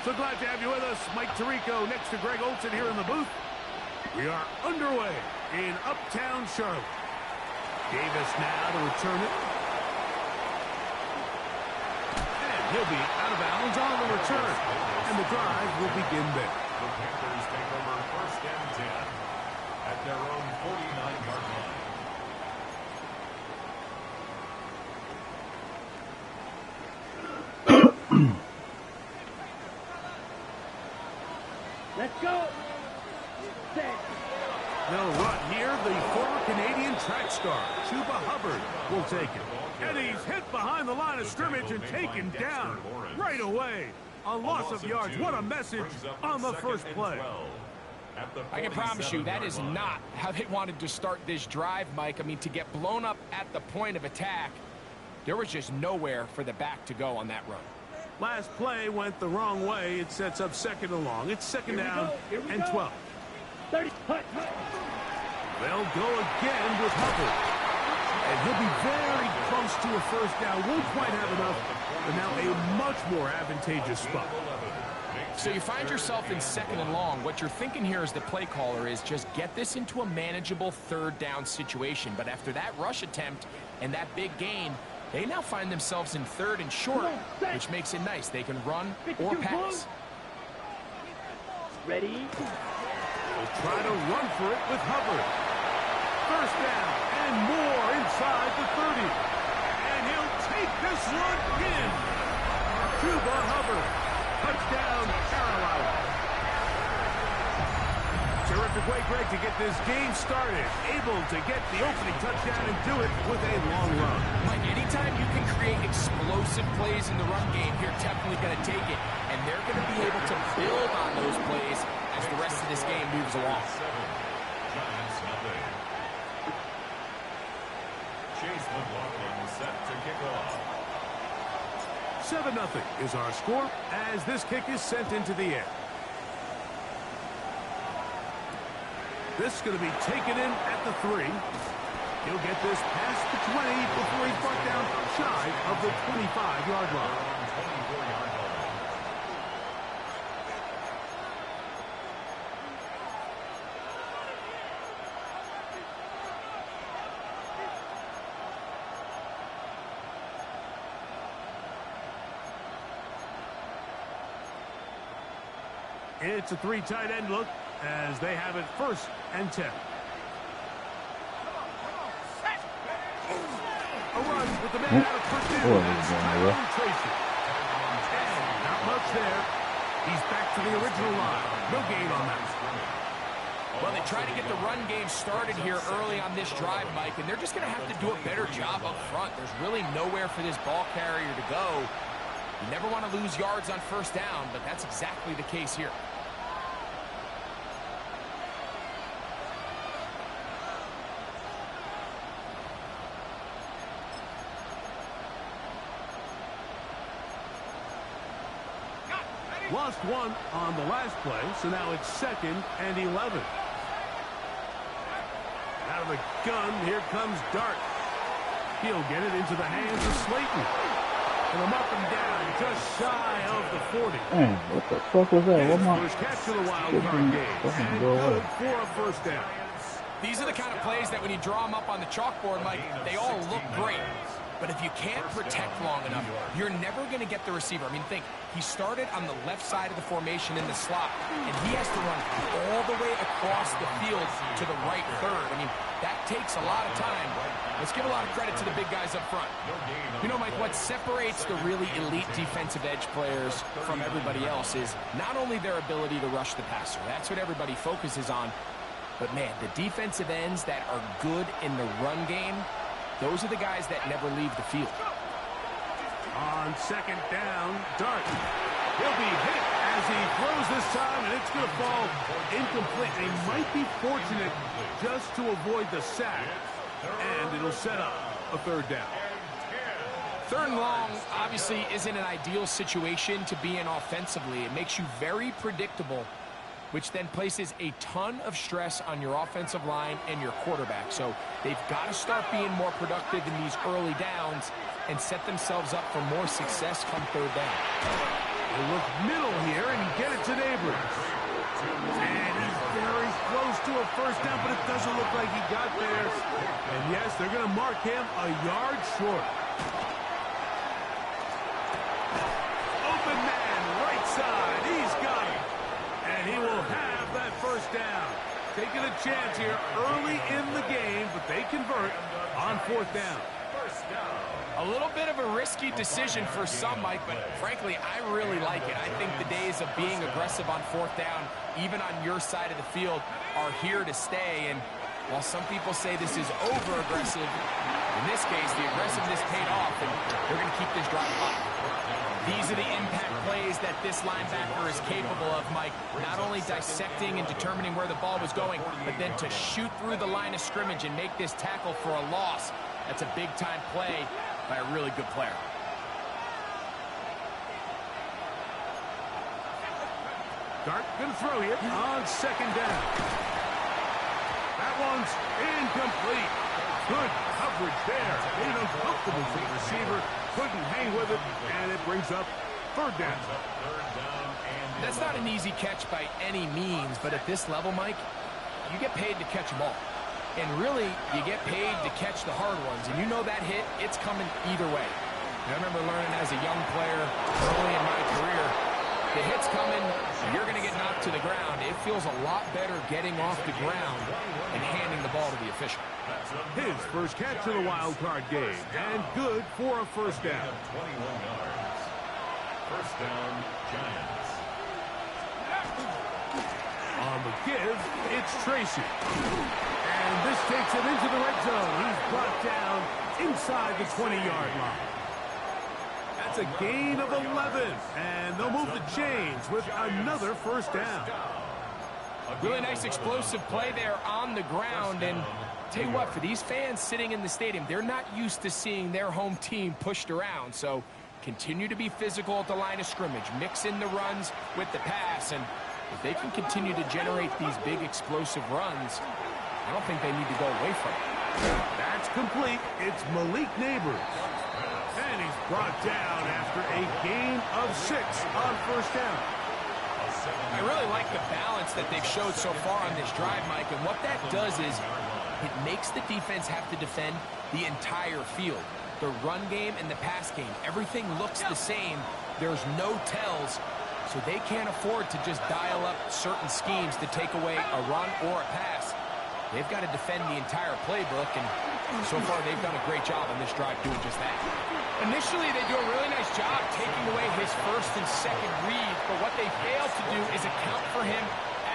So glad to have you with us. Mike Tirico next to Greg Olson here in the booth. We are underway in Uptown Charlotte. Davis now to return it. And he'll be out of bounds on the return. And the drive will begin there. The Panthers take over 1st and 10 at their own 49-yard line. Let's go. They'll run here. The former Canadian track star, Chuba Hubbard, will take it. And he's hit behind the line of scrimmage and taken down right away. A loss of yards. What a message on the first play. I can promise you that is not how they wanted to start this drive, Mike. I mean, to get blown up at the point of attack, there was just nowhere for the back to go on that run. Last play went the wrong way. It sets up 2nd and long. It's 2nd down and 12. 30. They'll go again with Hubbard. And he'll be very close to a 1st down. Won't quite have enough, but now a much more advantageous spot. So you find yourself in 2nd and long. What you're thinking here as the play caller is just get this into a manageable 3rd down situation. But after that rush attempt and that big gain, they now find themselves in 3rd and short, which makes it nice. They can run or pass. Ready? They'll try to run for it with Hubbard. 1st down and more inside the 30. And he'll take this one in. Chuba Hubbard. Touchdown, Carolina. Terrific way, Greg, to get this game started. Able to get the opening touchdown and do it with a long run. Mike, anytime you can create explosive plays in the run game, you're definitely going to take it. And they're going to be able to build on those plays as the rest of this game moves along. Giants nothing. Chase McLaughlin set to kick off. 7-0 is our score as this kick is sent into the air. This is going to be taken in at the 3. He'll get this past the 20 before he's brought down shy of the 25-yard line. It's a 3 tight end look as they have it 1st and 10. A run with the man out of pursuit. Tracy. And not much there. He's back to the original line. No gain on that. Well, they try to get the run game started here early on this drive, Mike, and they're just going to have to do a better job up front. There's really nowhere for this ball carrier to go. You never want to lose yards on 1st down, but that's exactly the case here. Lost one on the last play, so now it's 2nd and 11. Out of the gun, here comes Dart. He'll get it into the hands of Slayton. And I'm up and down, just shy of the 40. Man, what the fuck was that? What my... Catch to the wildcard game. And good for a 1st down. These are the kind of plays that when you draw them up on the chalkboard, Mike, they all look great. But if you can't protect long enough, you're never going to get the receiver. I mean, think, he started on the left side of the formation in the slot, and he has to run all the way across the field to the right 3rd. I mean, that takes a lot of time. Let's give a lot of credit to the big guys up front. You know, Mike, what separates the really elite defensive edge players from everybody else is not only their ability to rush the passer. That's what everybody focuses on. But, man, the defensive ends that are good in the run game, those are the guys that never leave the field. On 2nd down, Dart. He'll be hit as he throws this time, and it's going to fall incomplete. They might be fortunate just to avoid the sack, and it'll set up a 3rd down. 3rd and long obviously isn't an ideal situation to be in offensively. It makes you very predictable, which then places a ton of stress on your offensive line and your quarterback. So they've got to start being more productive in these early downs and set themselves up for more success come 3rd down. He'll look middle here and get it to Neighbors. And he's very close to a first down, but it doesn't look like he got there. And yes, they're going to mark him a yard short. Open man, right side. He's got it. And he will have that first down. Taking a chance here early in the game, but they convert on fourth down. A little bit of a risky decision for some, Mike, but frankly, I really like it. I think the days of being aggressive on fourth down, even on your side of the field, are here to stay. And while some people say this is over-aggressive, in this case, the aggressiveness paid off, and they're going to keep this drive alive. These are the impact plays that this linebacker is capable of, Mike. Not only dissecting and determining where the ball was going, but then to shoot through the line of scrimmage and make this tackle for a loss. That's a big-time play by a really good player. Dart going to throw here on second down. That one's incomplete. Good coverage there. Made it uncomfortable for the receiver. Couldn't hang with it, and it brings up third down. That's not an easy catch by any means, but at this level, Mike, you get paid to catch them all. And really, you get paid to catch the hard ones. And you know that hit, it's coming either way. And I remember learning as a young player early in my career, the hit's coming, you're going to get knocked to the ground. It feels a lot better getting off the ground and handing the ball to the official. His first catch of the wild card game, and good for a first down. 21 yards. First down, Giants. On the give, it's Tracy. And this takes him into the red zone. He's brought down inside the 20-yard line. That's a gain of 11, and they'll move the chains with another first down. Really nice explosive play there on the ground, and tell you what, for these fans sitting in the stadium, they're not used to seeing their home team pushed around, so continue to be physical at the line of scrimmage, mix in the runs with the pass, and if they can continue to generate these big explosive runs, I don't think they need to go away from it. That's complete. It's Malik Neighbors. And he's brought down after a gain of 6 on first down. I really like the balance that they've showed so far on this drive, Mike, and what that does is it makes the defense have to defend the entire field. The run game and the pass game, everything looks the same. There's no tells, so they can't afford to just dial up certain schemes to take away a run or a pass. They've got to defend the entire playbook, and so far they've done a great job on this drive doing just that. Initially, they do a really nice job taking away his first and second read, but what they fail to do is account for him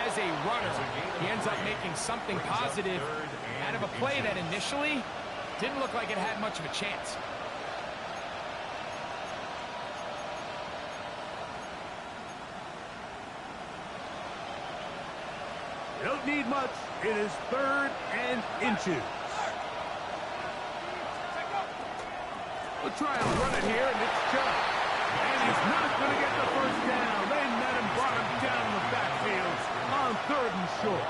as a runner. He ends up making something positive out of a play that initially didn't look like it had much of a chance. They don't need much. It is 3rd and inches. We'll try and run it here, and it's Chubb. And he's not going to get the first down. They met him, brought him down in the backfield on 3rd and short.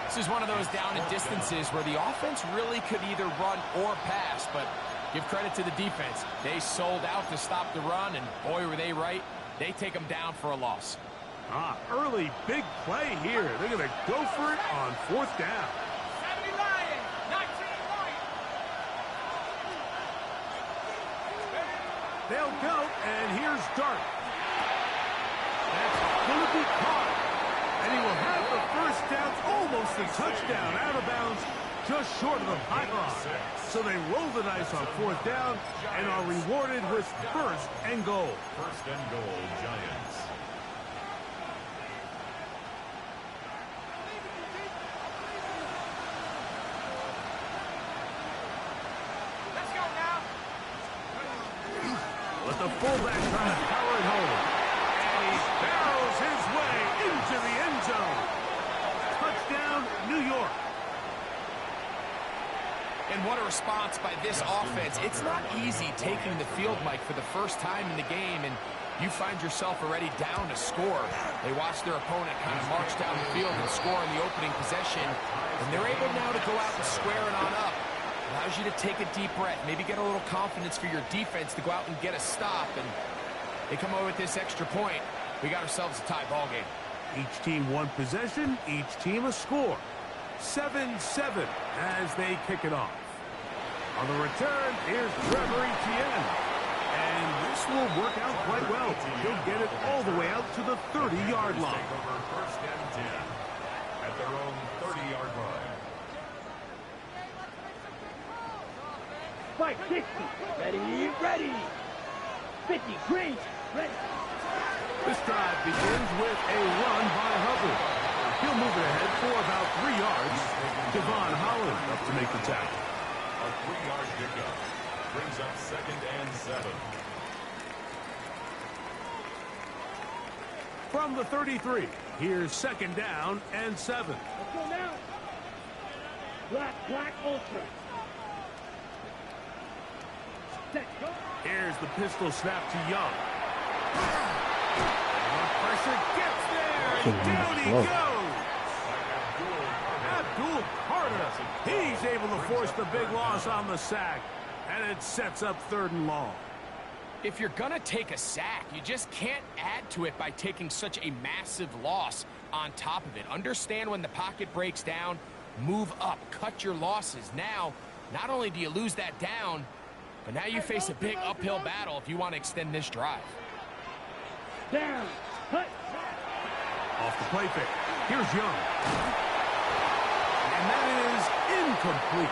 This is one of those down and distances where the offense really could either run or pass, but give credit to the defense. They sold out to stop the run, and boy, were they right. They take them down for a loss. Early big play here. They're going to go for it on 4th down. They'll go, and here's Dart. That's going to be caught. And he will have the first down, almost a touchdown, out of bounds, just short of the pylon. So they roll the dice on 4th down and are rewarded with 1st and goal. 1st and goal, Giants. With the fullback trying to power it home. And he barrels his way into the end zone. Touchdown, New York. And what a response by this offense. It's not easy taking the field, Mike, for the first time in the game, and you find yourself already down to score. They watch their opponent kind of march down the field and score in the opening possession, and they're able now to go out and square it on up. Allows you to take a deep breath, maybe get a little confidence for your defense to go out and get a stop. And They come away with this extra point. We got ourselves a tie ball game. Each team one possession, each team a score. 7-7 as they kick it off. On the return, here's Trevor Etienne. And this will work out quite well. He'll get it all the way out to the 30-yard line. Take over first and 10 at their own 30-yard line. Spike 60. Ready. 50. Green. Ready. This drive begins with a run by Hubbard. He'll move it ahead for about 3 yards. Devon Holland up to make the tackle. A 3-yard pickup brings up 2nd and 7. From the 33, here's 2nd down and 7. Let's go now. Black ultra. Set, go. Here's the pistol snap to Young. And pressure gets there, and down he goes. Abdul Carter. He's able to force the big loss on the sack, and it sets up 3rd and long. If you're going to take a sack, you just can't add to it by taking such a massive loss on top of it. Understand when the pocket breaks down, move up, cut your losses. Now, not only do you lose that down, but now you face a big uphill battle if you want to extend this drive. Down. Hut. Off the play fake. Here's Young. And that is incomplete.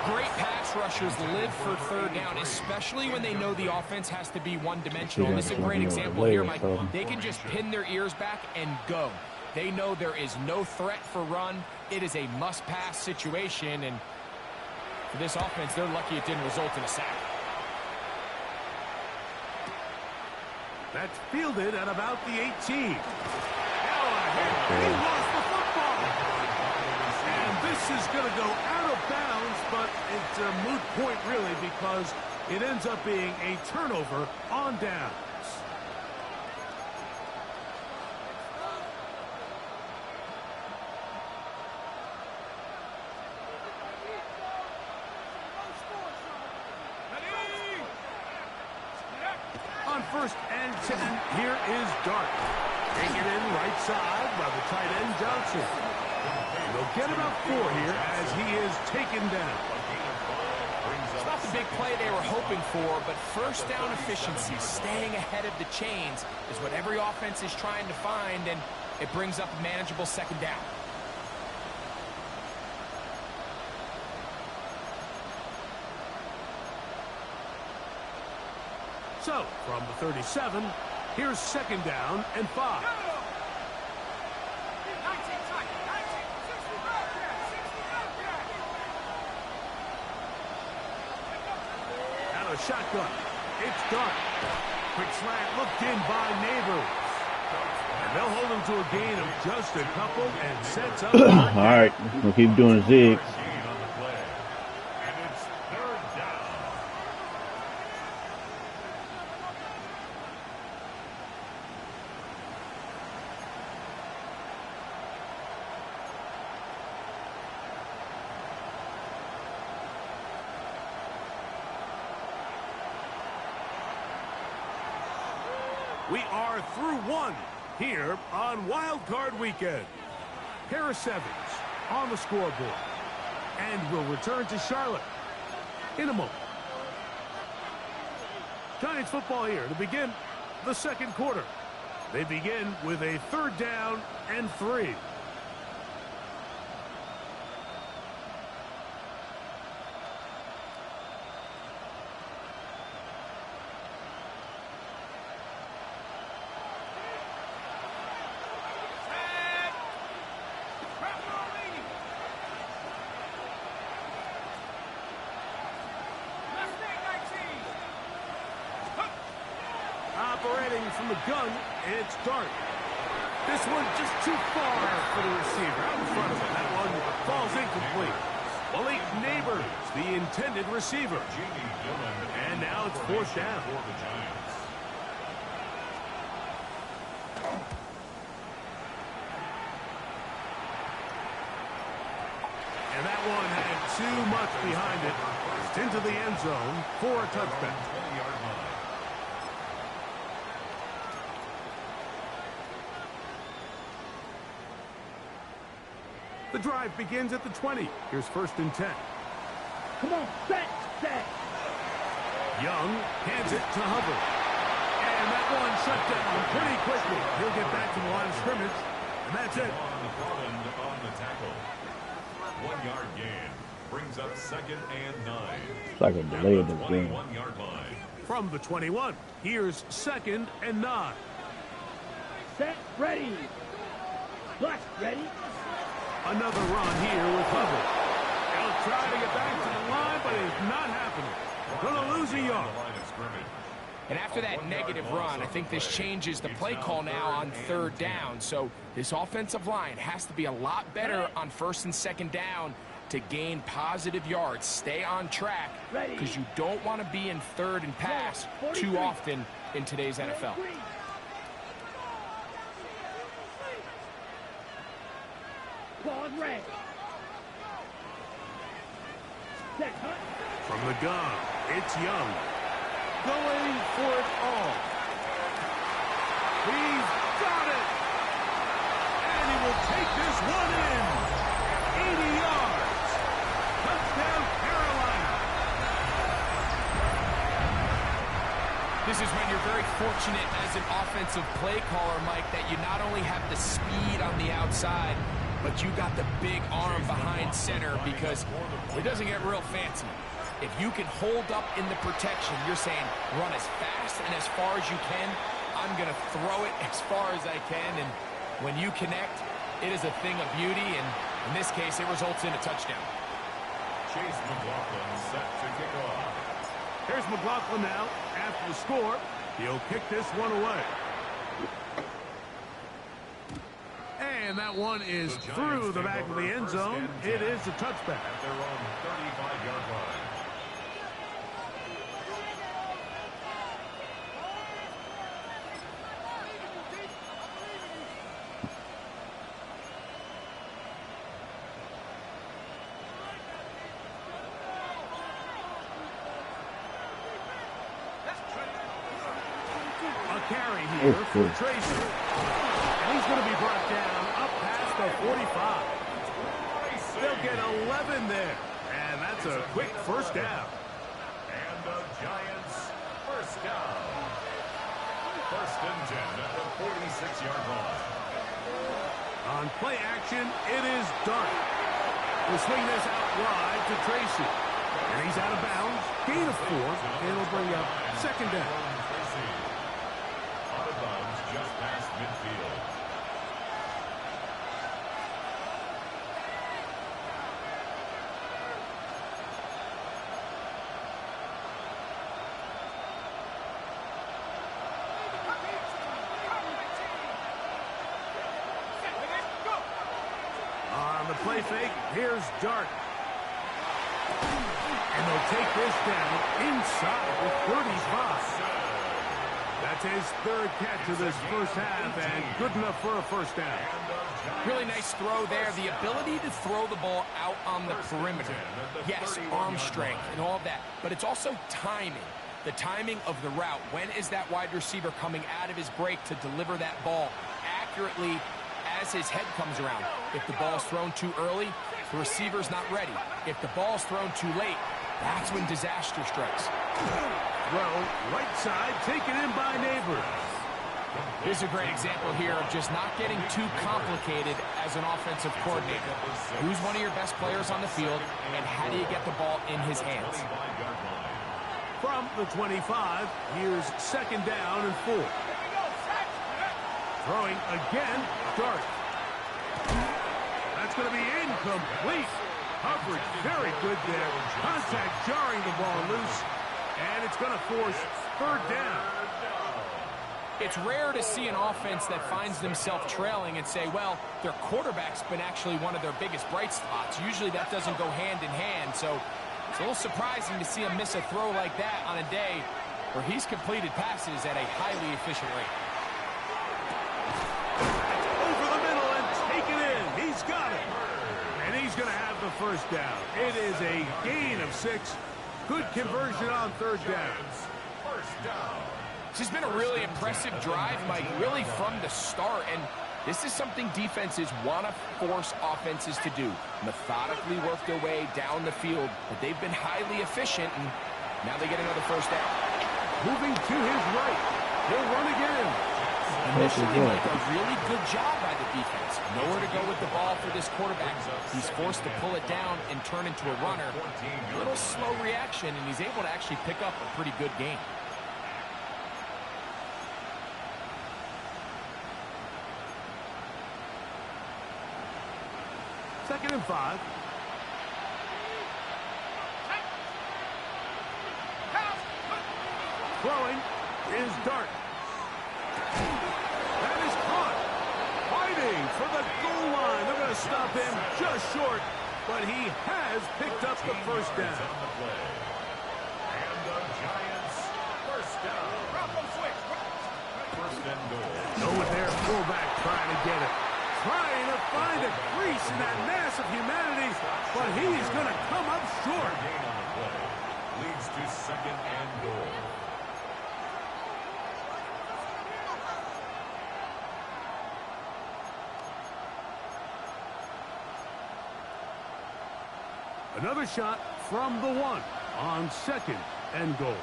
Great pass rushers live for 3rd down, especially when they know the offense has to be one-dimensional. This is a great example here, Mike. They can just pin their ears back and go. They know there is no threat for run. It is a must-pass situation, and for this offense, they're lucky it didn't result in a sack. That's fielded at about the 18. Now a hit. He lost the football. And this is going to go out of bounds, but it's a moot point really because it ends up being a turnover on downs. On 1st and 10, here is Dart. Taking it in right side by the tight end Johnson. They'll get about 4 here as he is taken down. It's not the big play they were hoping for, but 1st down efficiency, staying ahead of the chains, is what every offense is trying to find, and it brings up a manageable 2nd down. So, from the 37, here's 2nd down and 5. Out of shotgun. It's Dart. Quick slant looked in by Neighbors. And they'll hold him to a gain of just a couple and sets up. All right, we'll keep doing zigs. We are through 1 here on Wild Card Weekend. Harris Evans on the scoreboard. And will return to Charlotte in a moment. Giants football here to begin the 2nd quarter. They begin with a 3rd down and 3. Operating from the gun, it's Dart. This one just too far for the receiver. Out in front of him. That one falls incomplete. Malik Neighbors, the intended receiver. And now it's 4th down. And that one had too much behind it. It's into the end zone for a touchback. The drive begins at the 20. Here's 1st and 10. Come on, set. Young hands it to Hubbard. And that one shut down pretty quickly. He'll get back to the line of scrimmage. And that's it. On the tackle. 1 yard gain. Brings up 2nd and 9. It's like a delay of the game. 21-yard line. From the 21, here's 2nd and 9. Set, ready. Blast, ready. Another run here with Hubbard. They'll try to get back to the line, but it's not happening. Gonna lose a yard. And after that negative run, I think this changes the play call now on 3rd down. So this offensive line has to be a lot better on 1st and 2nd down to gain positive yards. Stay on track because you don't want to be in 3rd and pass too often in today's NFL. Ball red. Set, hut. From the gun, it's Young. Going for it all. He's got it. And he will take this one in. 80 yards. Touchdown, Carolina. This is when you're very fortunate as an offensive play caller, Mike, that you not only have the speed on the outside, but you got the big arm behind center, because it doesn't get real fancy. If you can hold up in the protection, you're saying run as fast and as far as you can. I'm going to throw it as far as I can. And when you connect, it is a thing of beauty. And in this case, it results in a touchdown. Chase McLaughlin set to kick off. Here's McLaughlin now. After the score, he'll kick this one away. And that one is through the back of the end zone. It is a touchback. At their own 35-yard line. Carry here for Tracy. And he's going to be brought down up past the 45. They'll get 11 there. And that's a quick 1st down. And the Giants 1st down. 1st and 10 at the 46-yard line. On play action, it is Dart. We'll swing this out wide to Tracy. And he's out of bounds. Gain of 4. And it'll bring up 2nd down. Just past midfield. On the play fake, here's Dart. And they'll take this down inside the 35. That's his 3rd catch of this 1st half, and good enough for a 1st down. Really nice throw there. The ability to throw the ball out on the perimeter. Yes, arm strength and all of that, but it's also timing. The timing of the route. When is that wide receiver coming out of his break to deliver that ball accurately as his head comes around? If the ball's thrown too early, the receiver's not ready. If the ball's thrown too late, that's when disaster strikes. Throw, right side, taken in by Neighbors. Here's a great example here of just not getting too complicated as an offensive coordinator. Who's one of your best players on the field, and how do you get the ball in his hands? From the 25, here's 2nd down and 4. Throwing again, Dart. That's going to be incomplete. Hubbard, very good there. Contact jarring the ball loose. And it's going to force 3rd down. It's rare to see an offense that finds themselves trailing and say, well, their quarterback's been actually one of their biggest bright spots. Usually that doesn't go hand in hand. So it's a little surprising to see him miss a throw like that on a day where he's completed passes at a highly efficient rate. Over the middle and taken in. He's got it. And he's going to have the 1st down. It is a gain of 6. Good conversion on 3rd down. 1st down. This has been a really impressive drive, Mike, really from the start. And This is something defenses want to force offenses to do. Methodically work their way down the field, but they've been highly efficient, and now they get another first down. Moving to his right. He'll run again. Initially, like a really good job by the defense. Nowhere to go with the ball for this quarterback. He's forced to pull it down and turn into a runner. A little slow reaction, and he's able to actually pick up a pretty good game. Second and 5. Throwing is Dart. That is caught. Fighting for the goal line. They're going to stop him just short, but he has picked up the first down. And the Giants first down. First and goal. Go with their fullback trying to get it. Trying to find a crease in that mass of humanity, but he's going to come up short. Gain on the play leads to second and goal. Another shot from the 1 on second and goal.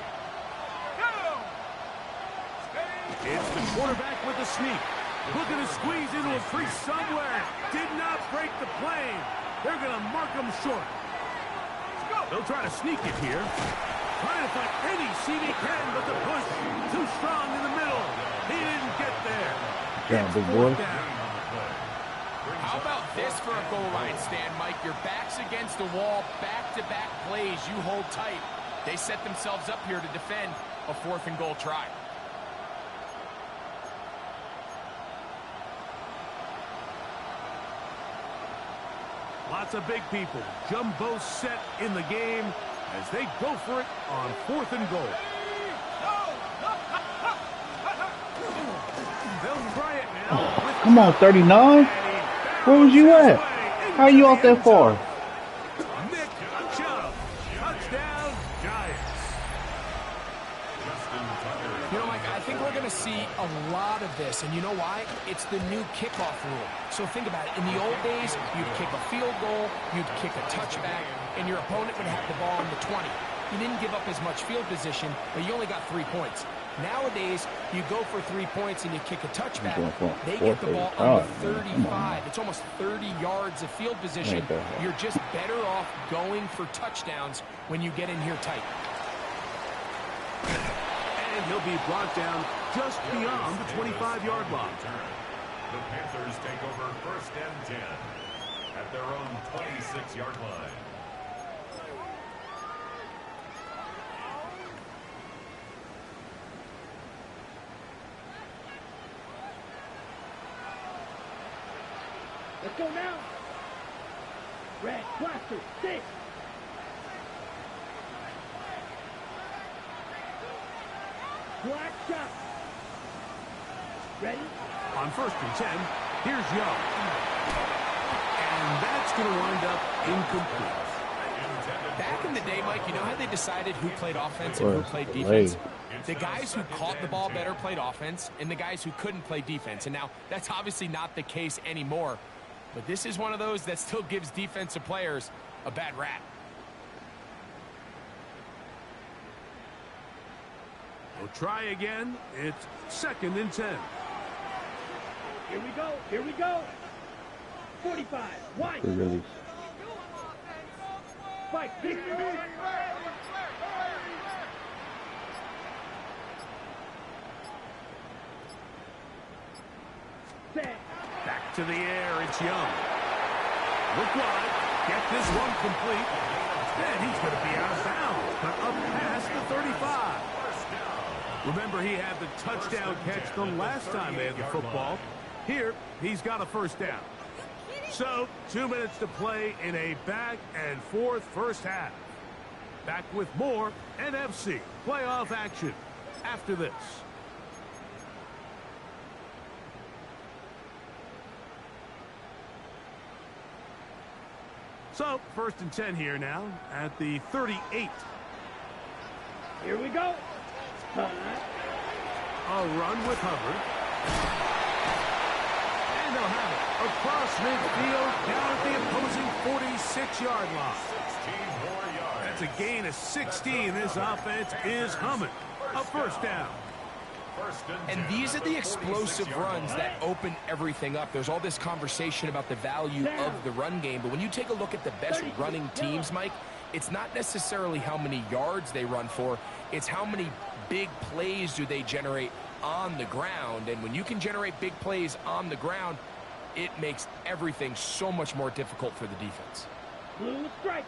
It's the quarterback with the sneak. Looking to squeeze into a crease somewhere. Did not break the plane. They're going to mark him short. They'll try to sneak it here. Trying to find any seam he can, but the push too strong in the middle. He didn't get there. Yeah, big boy. How about this for a goal line stand, Mike? Your back's against the wall, back-to-back plays. You hold tight. They set themselves up here to defend a 4th and goal try. Lots of big people. Jumbo set in the game as they go for it on 4th and goal. They'll try it now. Come on, 39? Where was you at? How you out that far? Nikah, touchdown, Giants. You know, Mike, I think we're going to see a lot of this, and you know why? It's the new kickoff rule. So think about it. In the old days, you'd kick a field goal, you'd kick a touchback, and your opponent would have the ball on the 20. You didn't give up as much field position, but you only got 3 points. Nowadays, you go for 3 points and you kick a touchback. They get the ball on the 35. It's almost 30 yards of field position. You're just better off going for touchdowns when you get in here tight. And he'll be brought down just beyond the 25-yard line. The Panthers take over first and 10 at their own 26-yard line. Let's go now. Red, blaster, 6. Black shot. Ready? On 1st and 10, here's Young. And that's going to wind up incomplete. Back in the day, Mike, you know how they decided who played offense and who played defense? The guys who caught the ball better played offense, and the guys who couldn't play defense. And now, that's obviously not the case anymore. But this is one of those that still gives defensive players a bad rap. We'll try again. It's 2nd and 10. Here we go. Here we go. 45. Wide. Good release. Fight. Set. Back to the air. It's Young. Look wide. Get this one complete. And he's going to be out of bounds, but up past the 35. Remember, he had the touchdown catch the last time they had the football. Here, he's got a first down. So, 2 minutes to play in a back-and-forth first half. Back with more NFC playoff action after this. So, 1st and 10 here now at the 38. Here we go. A run with Hubbard. And they'll have it across midfield, down at the opposing 46-yard line. 16 more yards. That's a gain of 16. This offense is humming. A first down. And these are the explosive runs that open everything up. There's all this conversation about the value of the run game, but when you take a look at the best running teams, Mike, it's not necessarily how many yards they run for, it's how many big plays do they generate on the ground. And when you can generate big plays on the ground, it makes everything so much more difficult for the defense. Blue striker.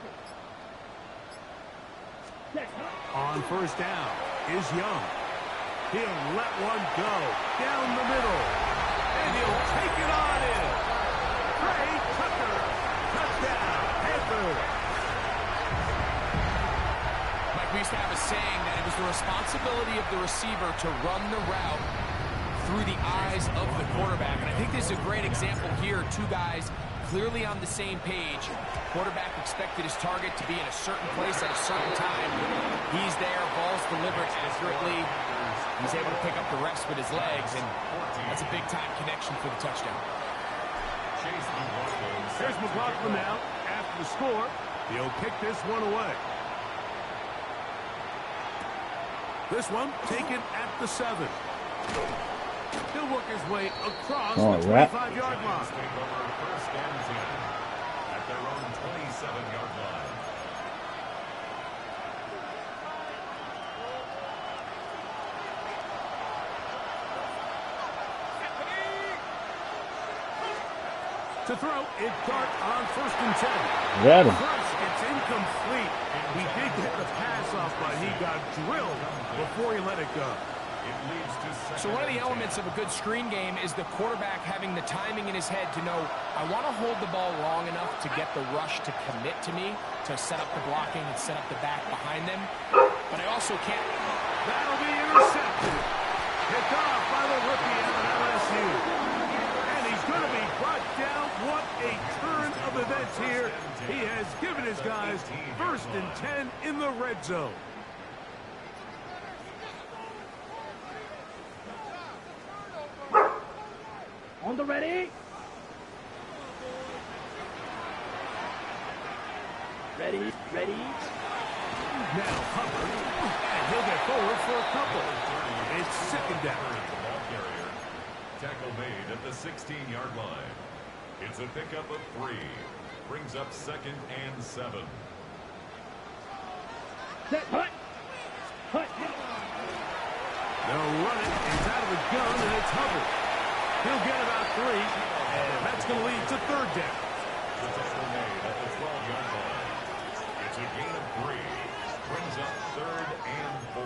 On first down is Young. He'll let one go down the middle. And he'll take it on in. Trey Tucker. Touchdown, Panthers. Mike, we used to have a saying that it was the responsibility of the receiver to run the route through the eyes of the quarterback. And I think this is a great example here. Two guys clearly on the same page. Quarterback expected his target to be in a certain place at a certain time. He's there, ball's delivered accurately. He's able to pick up the rest with his legs, and that's a big-time connection for the touchdown. Here's McLaughlin now. After the score, he'll kick this one away. This one taken at the 7. He'll work his way across the 25-yard line. First and 10 at their own 27-yard line. To throw, it's Dart on first and 10. Got him. First, it's incomplete. He did get the pass off, but he got drilled before he let it go. So one of the elements of a good screen game is the quarterback having the timing in his head to know, I want to hold the ball long enough to get the rush to commit to me, to set up the blocking and set up the back behind them. But I also can't. That'll be intercepted. Picked off by the rookie out of LSU. And he's going to be brought down. What a turn of events here. He has given his guys first and 10 in the red zone. On the ready. Ready. Now Hubbard, and he'll get forward for a couple. It's second down. Tackle made at the 16-yard line. It's a pickup of 3. Brings up second and 7. Set, hut. They'll run it. It's out of the gun, and it's Hubbard. He'll get about 3, and that's going to lead to third down. The tackle made at the 12-yard line. It's a gain of 3. Brings up third and 4.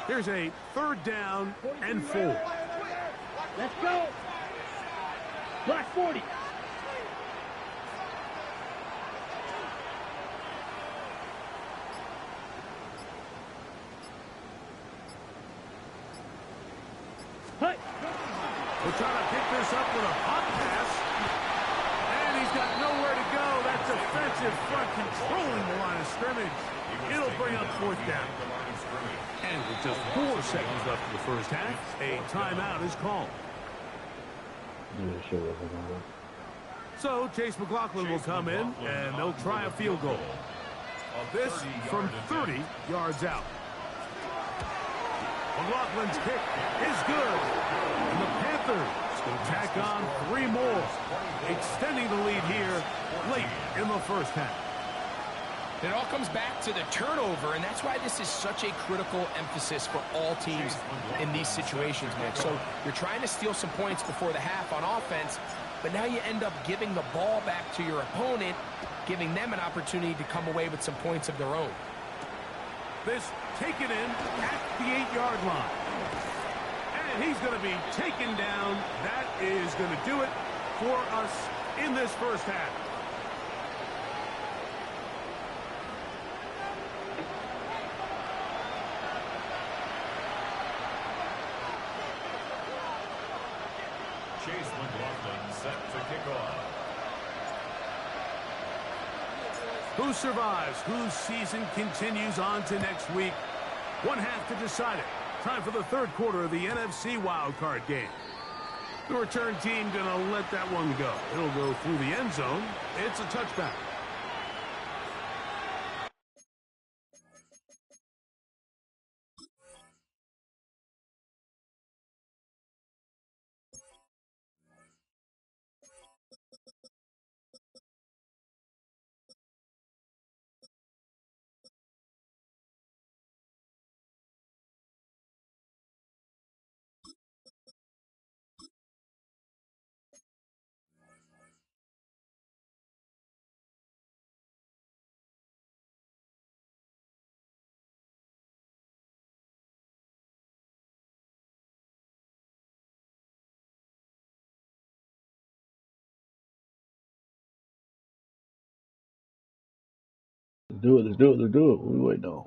Here's a third down and 4. Let's go. Black 40. Hut. We're trying to pick this up with a hot pass. And he's got nowhere to go. That defensive front controlling the line of scrimmage. It'll bring up fourth down. And with just 4 seconds left in the first half, a timeout is called. So Chase McLaughlin will come in, and they'll try a field goal. This from 30 yards out. McLaughlin's kick is good. And the Panthers will tack on 3 more, extending the lead here late in the first half. It all comes back to the turnover, and that's why this is such a critical emphasis for all teams in these situations, Mike. So you're trying to steal some points before the half on offense, but now you end up giving the ball back to your opponent, giving them an opportunity to come away with some points of their own. This taken in at the 8-yard line. And he's going to be taken down. That is going to do it for us in this first half. Chase McLaughlin set to kick off. Who survives? Whose season continues on to next week? One half to decide it. Time for the third quarter of the NFC wildcard game. The return team going to let that one go. It'll go through the end zone. It's a touchback. Let's do it. Let's do it. Let's do it. What are we waiting on?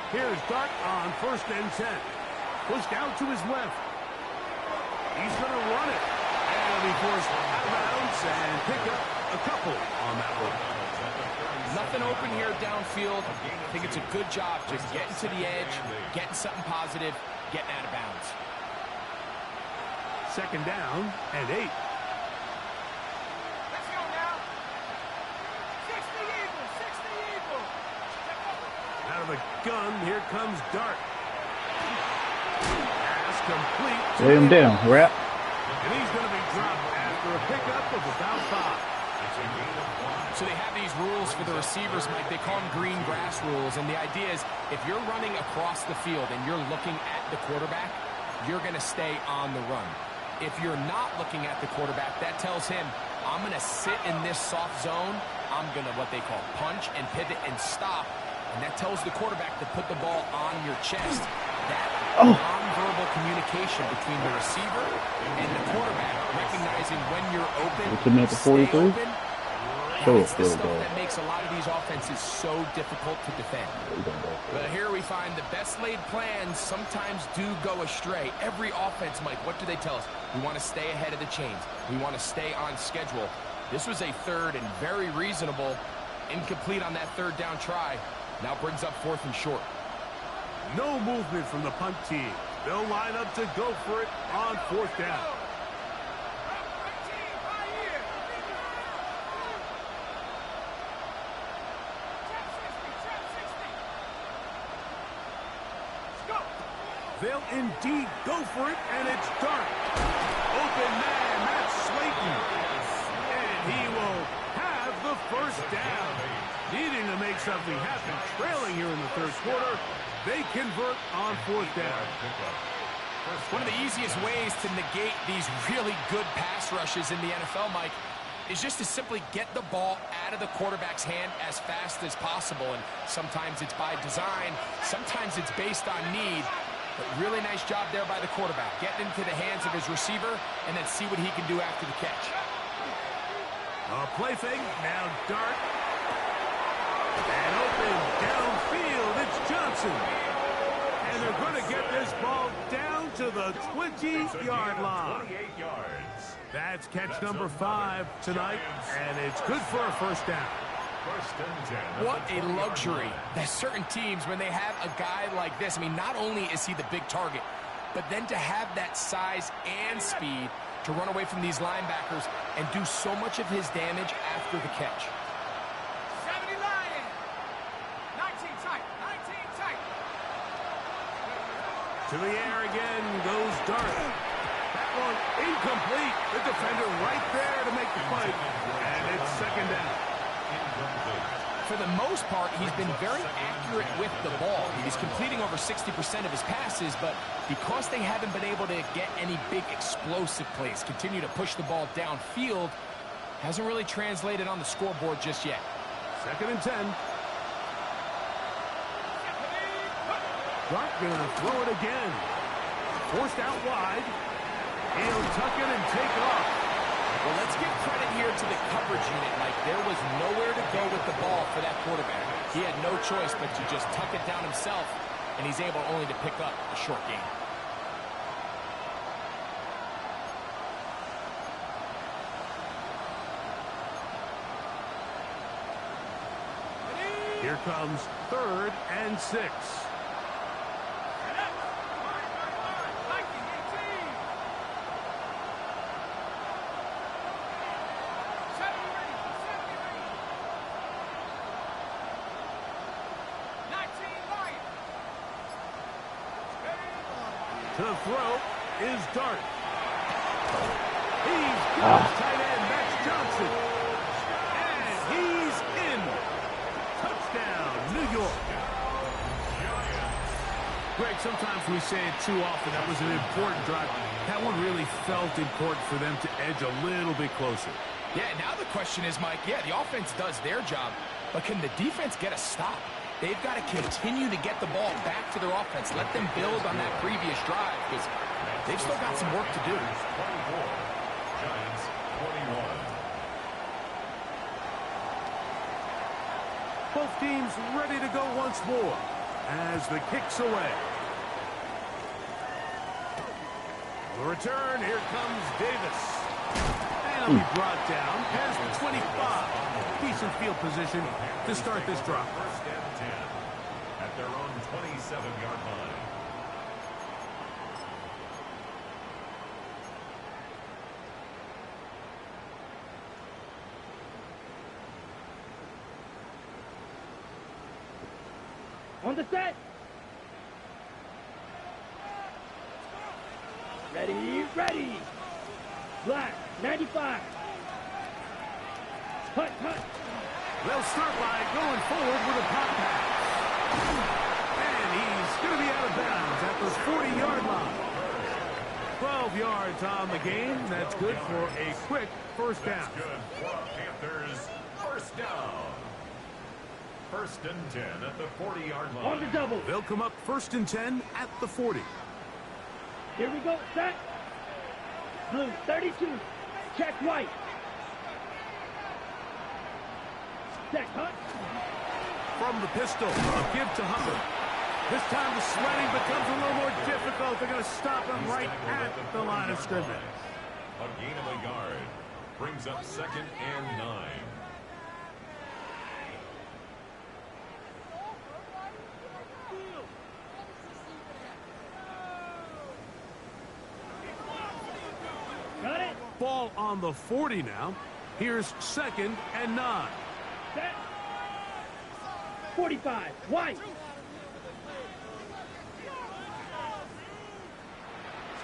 Here's Dart on 1st and 10. Pushed out to his left. He's going to run it. And he'll be forced out of bounds and pick up a couple on that one. Nothing open here downfield. I think it's a good job just getting to the edge, getting something positive, getting out of bounds. 2nd down and 8. Let's go now. 60 Eagles, 60 Eagles. Out of the gun, here comes Dart. Pass complete. Lay him down, Rap. And he's going to be dropped after a pickup of about 5. So they have these rules for the receivers, Mike. They call them green grass rules. And the idea is if you're running across the field and you're looking at the quarterback, you're going to stay on the run. If you're not looking at the quarterback, that tells him, I'm going to sit in this soft zone. I'm going to what they call punch and pivot and stop. And that tells the quarterback to put the ball on your chest. That nonverbal communication between the receiver and the quarterback, recognizing when you're open, stay open. That's the stuff that makes a lot of these offenses so difficult to defend. But here we find the best laid plans sometimes do go astray. Every offense, Mike, what do they tell us? We want to stay ahead of the chains. We want to stay on schedule. This was a 3rd and very reasonable. Incomplete on that 3rd down try. Now brings up 4th and short. No movement from the punt team. They'll line up to go for it on 4th down. They'll indeed go for it, and it's Dart. Open man, that's Slayton. And he will have the 1st down. Needing to make something happen, trailing here in the 3rd quarter, they convert on 4th down. One of the easiest ways to negate these really good pass rushes in the NFL, Mike, is just to simply get the ball out of the quarterback's hand as fast as possible. And sometimes it's by design, sometimes it's based on need. But really nice job there by the quarterback. Getting into the hands of his receiver and then see what he can do after the catch. A play fake, now Dart. And open downfield, it's Johnson. And they're going to get this ball down to the 20-yard line. 28 yards. That's catch number 5 tonight, and it's good for a 1st down. What a luxury that certain teams, when they have a guy like this, I mean, not only is he the big target, but then to have that size and speed to run away from these linebackers and do so much of his damage after the catch. 70 Lion. 19 tight. 19 tight. To the air again goes Dart. That one incomplete. The defender right there to make the fight. And it's 2nd down. for the most part, he's been very accurate with the ball. He's completing over 60% of his passes, but because they haven't been able to get any big explosive plays, continue to push the ball downfield, hasn't really translated on the scoreboard just yet. 2nd and 10. Dart gonna throw it again. Forced out wide. He'll tuck it and take off. Well, let's give credit here to the coverage unit, Mike. There was nowhere to go with the ball for that quarterback. He had no choice but to just tuck it down himself, and he's able only to pick up a short gain. Here comes 3rd and 6. To throw is Dart. He's got his tight end, Max Johnson. And he's in. Touchdown, New York. Greg, sometimes we say it too often. That was an important drive. That one really felt important for them to edge a little bit closer. Yeah, now the question is, Mike, yeah, the offense does their job, but can the defense get a stop? They've got to continue to get the ball back to their offense. Let them build on that previous drive because they've still got some work to do. Giants 21. Both teams ready to go once more as the kick's away. The return, here comes Davis. And he'll be brought down past the 25. Decent field position to start this drive. 1st and 10 at their own 27-yard line. On the set. Ready, ready. Black, 95. Hut, hut. They'll start by going forward with a pop pass. And he's going to be out of bounds at the 40-yard line. 12 yards on the game. That's good for a quick first down. That's good for Panthers. First down. 1st and 10 at the 40-yard line. On the double. They'll come up 1st and 10 at the 40. Here we go. Set. Blue, 32. Check white. Set, hut. From the pistol, a give to Hubbard. This time the sledding becomes a little more difficult. They're going to stop him right at the line of scrimmage. A gain of a yard. Brings up 2nd and 9. Got it. Ball on the 40 now. Here's 2nd and 9. Set. 45. White.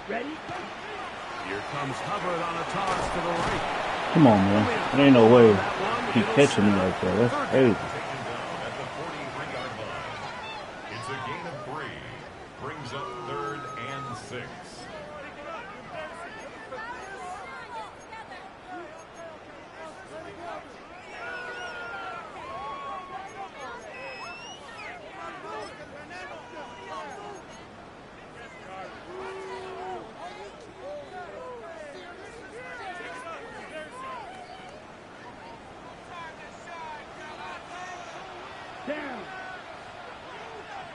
Ready? Here comes Hubbard on a toss to the right. Come on, man. There ain't no way you keep catching me like that. That's crazy. Taken down at the 43-yard line. It's a gain of 3. Brings up 3rd and 6. Down.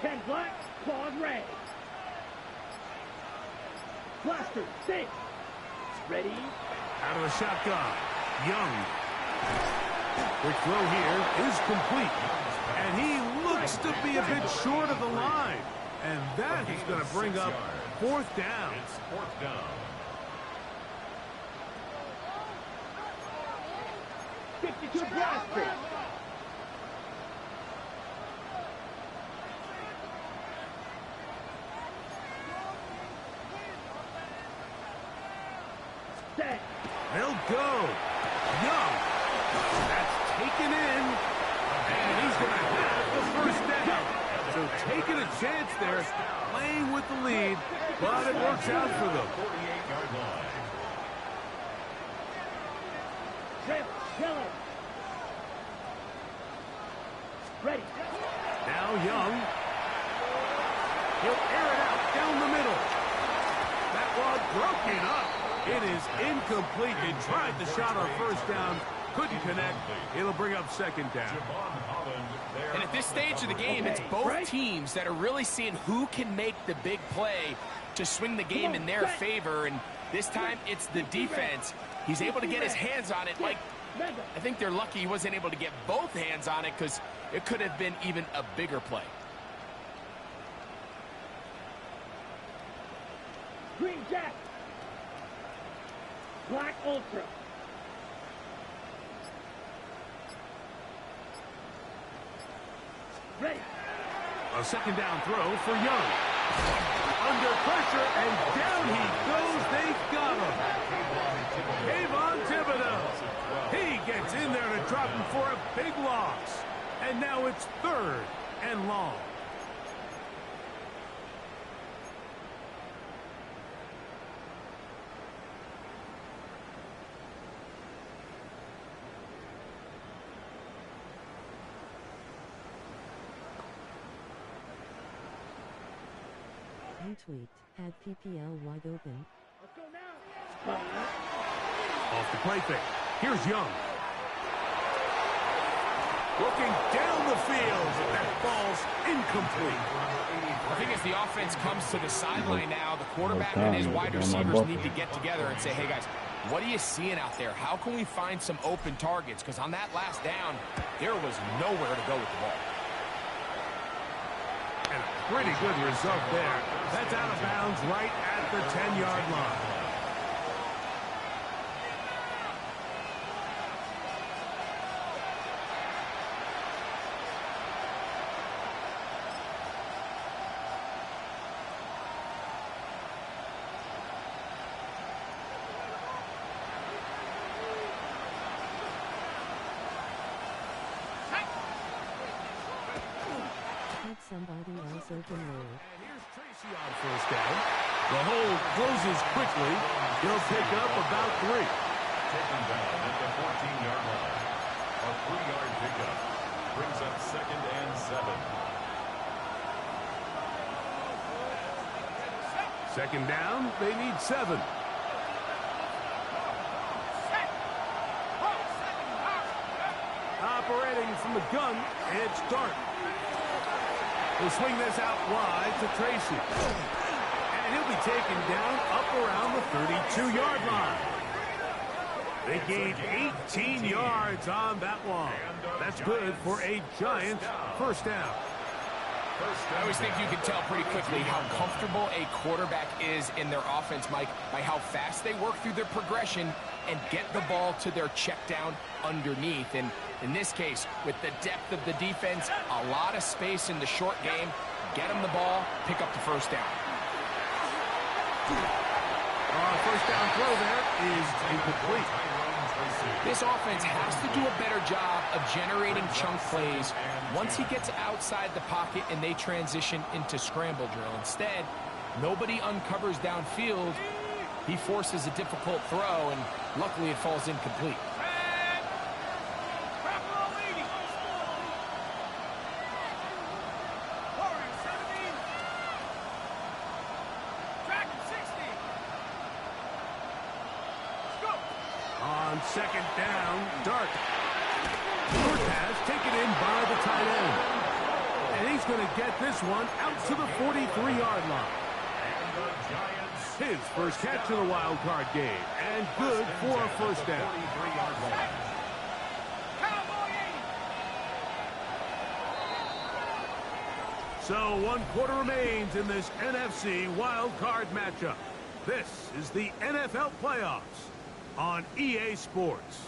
10 black, claws red. Blaster, 6. Ready? Out of the shotgun. Young. Quick throw here is complete. And he looks to be a bit short of the line. And that is going to bring up 4th down. It's 4th down. 52 blaster. Set. They'll go. Young. That's taken in. A And he's going to have the first down. So taking a chance there, playing with the lead, but it works out for them. 48-yard line. Ready. Now Young. He'll air it out down the middle. That one broken up. It is incomplete. He tried the shot on first down. Couldn't connect. It'll bring up second down. And at this stage of the game, it's both teams that are really seeing who can make the big play to swing the game in their favor. And this time, it's the defense. He's able to get his hands on it. Like, I think they're lucky he wasn't able to get both hands on it because it could have been even a bigger play. Green Jack. Black Ultra. Ready. A second down throw for Young. Under pressure, and down he goes. They've got him. Kayvon Thibodeau. He gets in there to drop him for a big loss. And now it's 3rd and long. Retweet, had PPL wide open. Let's go now. Off the play fake. Here's Young. Looking down the field. That ball's incomplete. I think as the offense comes to the sideline now, the quarterback and his wide receivers need to get together and say, hey, guys, what are you seeing out there? How can we find some open targets? Because on that last down, there was nowhere to go with the ball. And a pretty good result there. That's out of bounds right at the 10-yard line. Somebody else open roll. And here's Tracy on first down. The hold closes quickly. He'll pick up about 3. Taken down at the 14-yard line. A 3-yard pickup brings up 2nd and 7. Second down, they need 7. Operating from the gun, it's Dart. He'll swing this out wide to Tracy. And he'll be taken down up around the 32-yard line. They gained 18 yards on that one. That's good for a Giants first down. I always think you can tell pretty quickly how comfortable a quarterback is in their offense, Mike, by how fast they work through their progression and get the ball to their check down underneath. And in this case, with the depth of the defense, a lot of space in the short game, get them the ball, pick up the first down. First down throw there is incomplete. This offense has to do a better job of generating chunk plays once he gets outside the pocket and they transition into scramble drill. Instead, nobody uncovers downfield. He forces a difficult throw, and luckily it falls incomplete. On second down, Dart. Short pass taken in by the tight end. And he's going to get this one out to the 43-yard line. And the Giants. His first catch of the wild card game. And good for a first down. 43-yard line. So 1 quarter remains in this NFC wild card matchup. This is the NFL playoffs on EA Sports.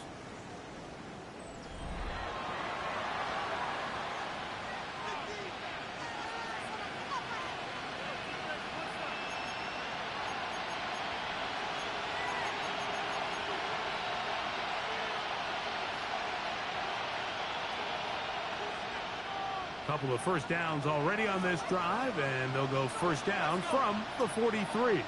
Couple of first downs already on this drive, and they'll go first down from the 43.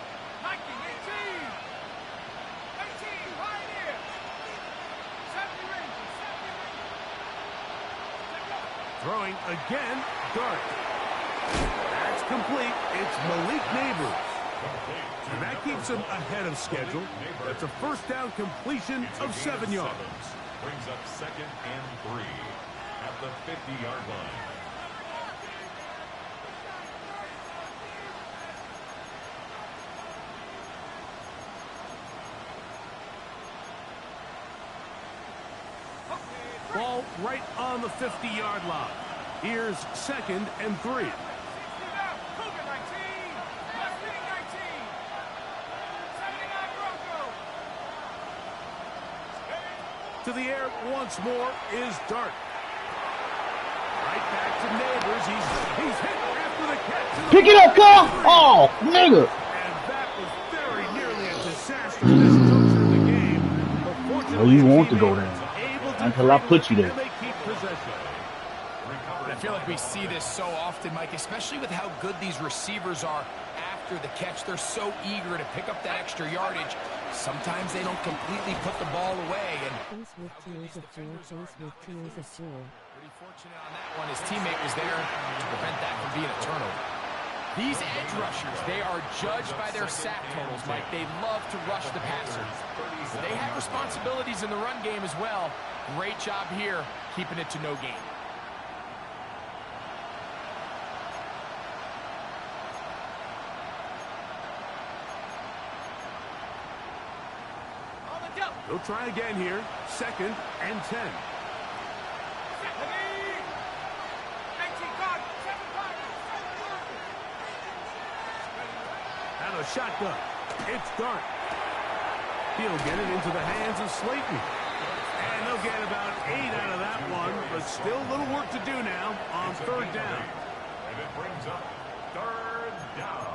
Throwing again, Dart. That's complete. It's Malik Neighbors. And that keeps him ahead of schedule. That's a first down completion of 7 yards. Brings up 2nd and 3 at the 50-yard line. Ball right on the 50-yard line. Here's 2nd and 3. To the air once more is Dart. Right back to Neighbors. He's hit after the catch. Pick it up, Kyle! Oh, nigga! And that was very nearly a disaster at this juncture of the game. But fortunately, Oh, you want to go down able to until I put you there. and they keep possession. I feel like we see this so often, Mike, especially with how good these receivers are after the catch. They're so eager to pick up that extra yardage. Sometimes they don't completely put the ball away. And Face with tears of joy, face with tears of joy. pretty fortunate on that one. His teammate was there to prevent that from being a turnover. These edge rushers, they are judged by their sack totals, Mike. They love to rush the passer. They have responsibilities in the run game as well. Great job here, keeping it to no gain. They'll try again here. 2nd and 10. Out of the shotgun. It's Dart. He'll get it into the hands of Slayton. And they'll get about 8 out of that one, but still a little work to do now on 3rd down. And it brings up 3rd down.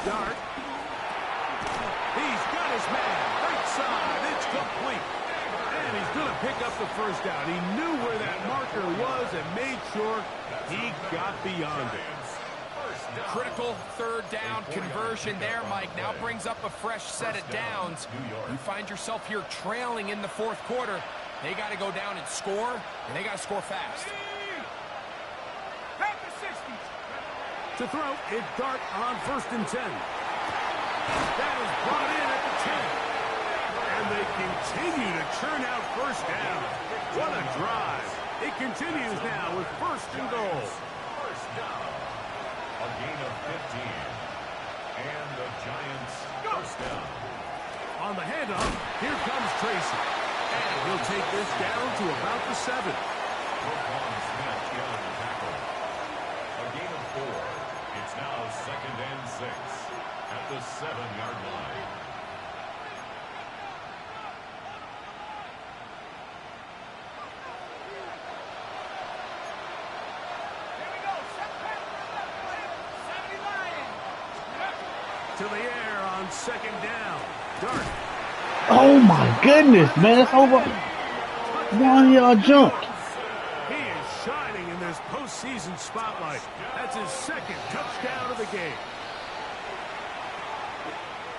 Dart. He's got his man. Right side. It's complete. And he's going to pick up the first down. He knew where that marker was and made sure he got beyond it. Critical 3rd down conversion there, Mike. Now brings up a fresh set of downs. You find yourself here trailing in the 4th quarter. They got to go down and score, and they got to score fast. To throw, it's Dart on 1st and 10. That is brought in at the 10. And they continue to churn out first down. What a drive. It continues now with 1st and goal. First down. A gain of 15. And the Giants first down. On the handoff, here comes Tracy. And he'll take this down to about the 7. Roquan Smith on the tackle. A gain of 4. It's now 2nd and 6 at the 7-yard line. To the air on 2nd down. Dart. Oh my goodness, man, that's over 1 yard jump. He is shining in this postseason spotlight. That's his 2nd touchdown of the game.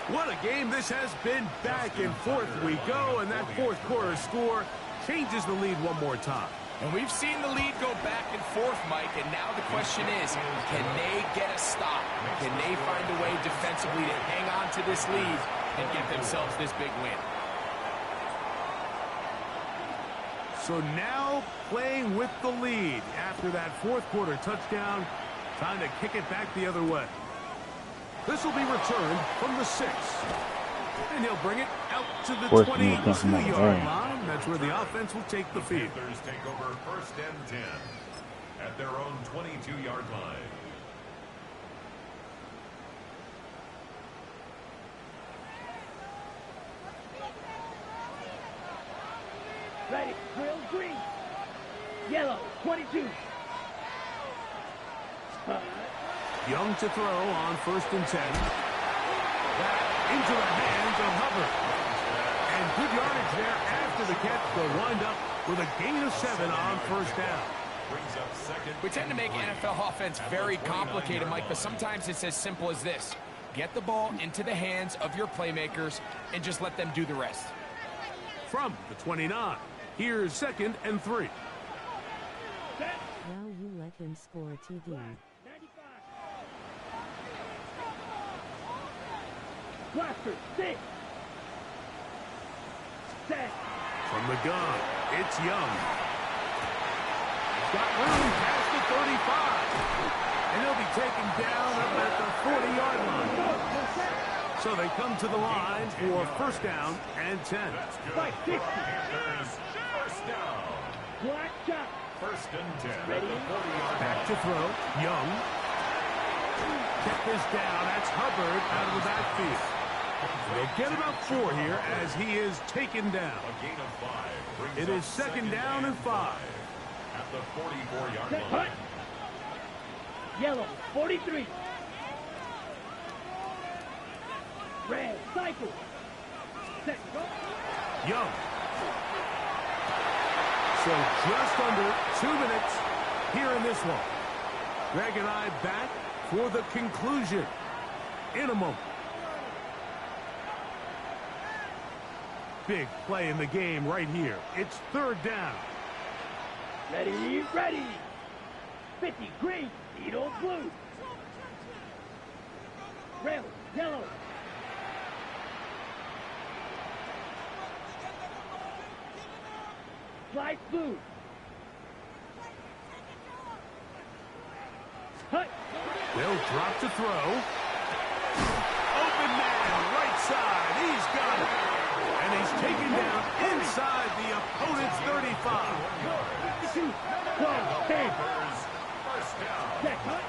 What a game this has been. Back and forth we go, and that 4th quarter score changes the lead one more time. And we've seen the lead go back and forth, Mike, and now the question is, can they get a stop? Can they find a way defensively to hang on to this lead and get themselves this big win? So now playing with the lead after that 4th quarter touchdown, trying to kick it back the other way. This will be returned from the 6. And he'll bring it out to the Forcing him to come from that 22-yard way. line. That's where the offense will take the field. Panthers take over 1st and 10 at their own 22-yard line. Ready, drill, green. Yellow, 22. Young to throw on 1st and 10. That into the hands of Hubbard. And good yardage there after the catch. They'll wind up with a gain of 7 on 1st down. Brings up 2nd. We tend to make NFL offense very complicated, Mike, but sometimes it's as simple as this. Get the ball into the hands of your playmakers and just let them do the rest. From the 29, here's 2nd and 3. Now you let him score TD. 95. Blaster, 6. Set. From the gun, it's Young. He's got room past the 35. And he'll be taken down up at the 40-yard line. So they come to the line for 1st down and 10. Like 50. Panthers, 1st down. Black shot. 1st and 10 at Ready? the 40-yard Back line. to throw, Young. Check this down, that's Hubbard out of the backfield. They'll get about 4 here as he is taken down. A gain of 5 brings It up is 2nd down and 5. at the 44-yard Set. line. Hut. Yellow, 43. Red, cycle. Set, go. Young. So just under 2 minutes here in this one. Greg and I back for the conclusion in a moment. Big play in the game right here. It's 3rd down. Ready, ready. 50, green, needle, blue. Red, yellow. Light blue. Hut. They'll drop to throw. Open man, right side. He's got it. And he's taken down inside the opponent's 35. 52, 12, 10. Panthers, 1st down. Set, hut.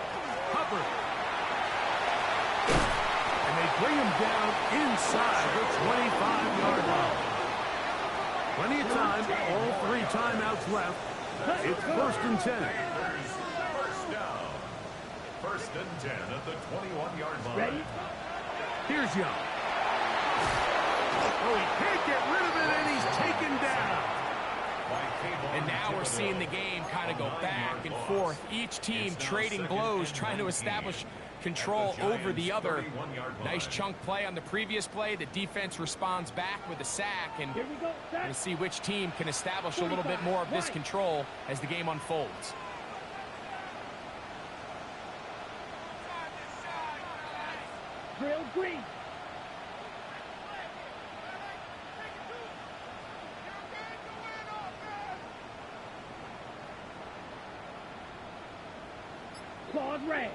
Hubbard. And they bring him down inside the 25-yard line. Plenty of time, all 3 timeouts left. It's 1st and 10. Panthers, 1st down. 1st and 10 at the 21-yard line. Ready? Here's Young. Oh, he can't get rid of it, and he's taken down. And now we're seeing the game kind of go back and forth. Each team trading blows, trying to establish control over the other. Nice chunk play on the previous play. The defense responds back with a sack, and Here we go. we'll Set. see which team can establish a little bit more of this control as the game unfolds. Drill, green. Claude red.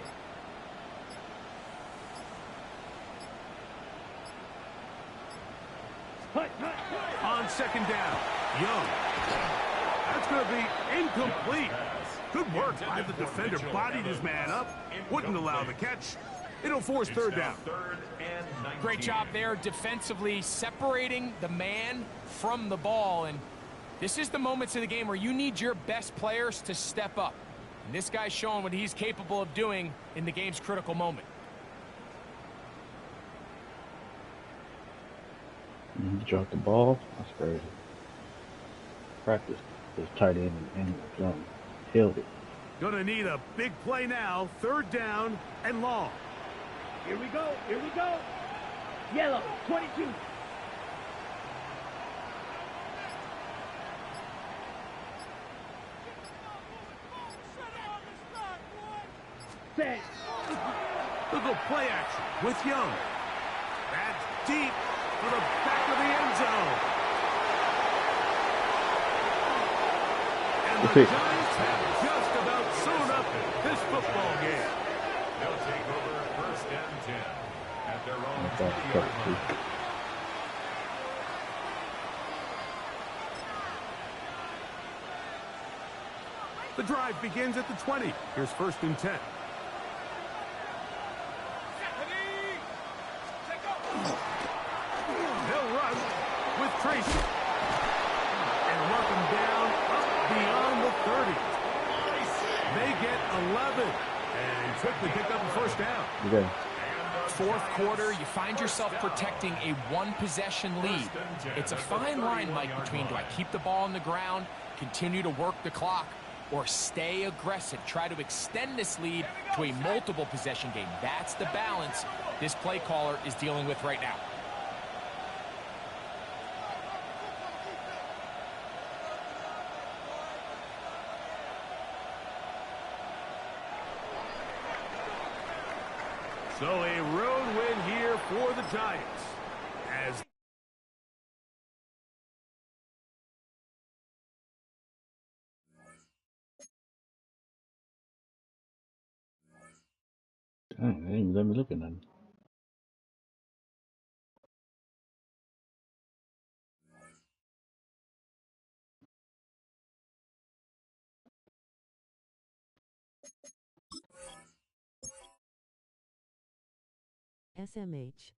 Hut, hut, hut. On 2nd down, Young. That's going to be incomplete. Good work by the defender. Bodied his man up. Wouldn't allow the catch. It'll force 3rd down. 3rd and 19. Great job there defensively separating the man from the ball. And this is the moments of the game where you need your best players to step up. And this guy's showing what he's capable of doing in the game's critical moment. He dropped the ball. That's crazy. Practice this tight end and something. Killed it. Gonna need a big play now. 3rd down and long. Here we go. Here we go. Yellow, 22. Set. Look at play action with Young. That's deep for the back of the end zone. And the Okay. Giants have just about sewn up this football game. They'll take over 1st and 10 at their own That's 20-yard line. The drive begins at the 20. Here's 1st and 10. They'll run with Tracy. And work him down up beyond the 30. They get 11. And quickly pick up a 1st down. Okay. 4th quarter, you find yourself protecting a 1-possession lead. It's a fine line, Mike, between do I keep the ball on the ground, continue to work the clock, or stay aggressive, try to extend this lead to a multiple possession game. That's the balance this play caller is dealing with right now. So a road win here for the Giants. As Dang, they didn't let me look at nothing. SMH.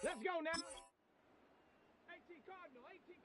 Let's go now. 18 Cardinal, 18.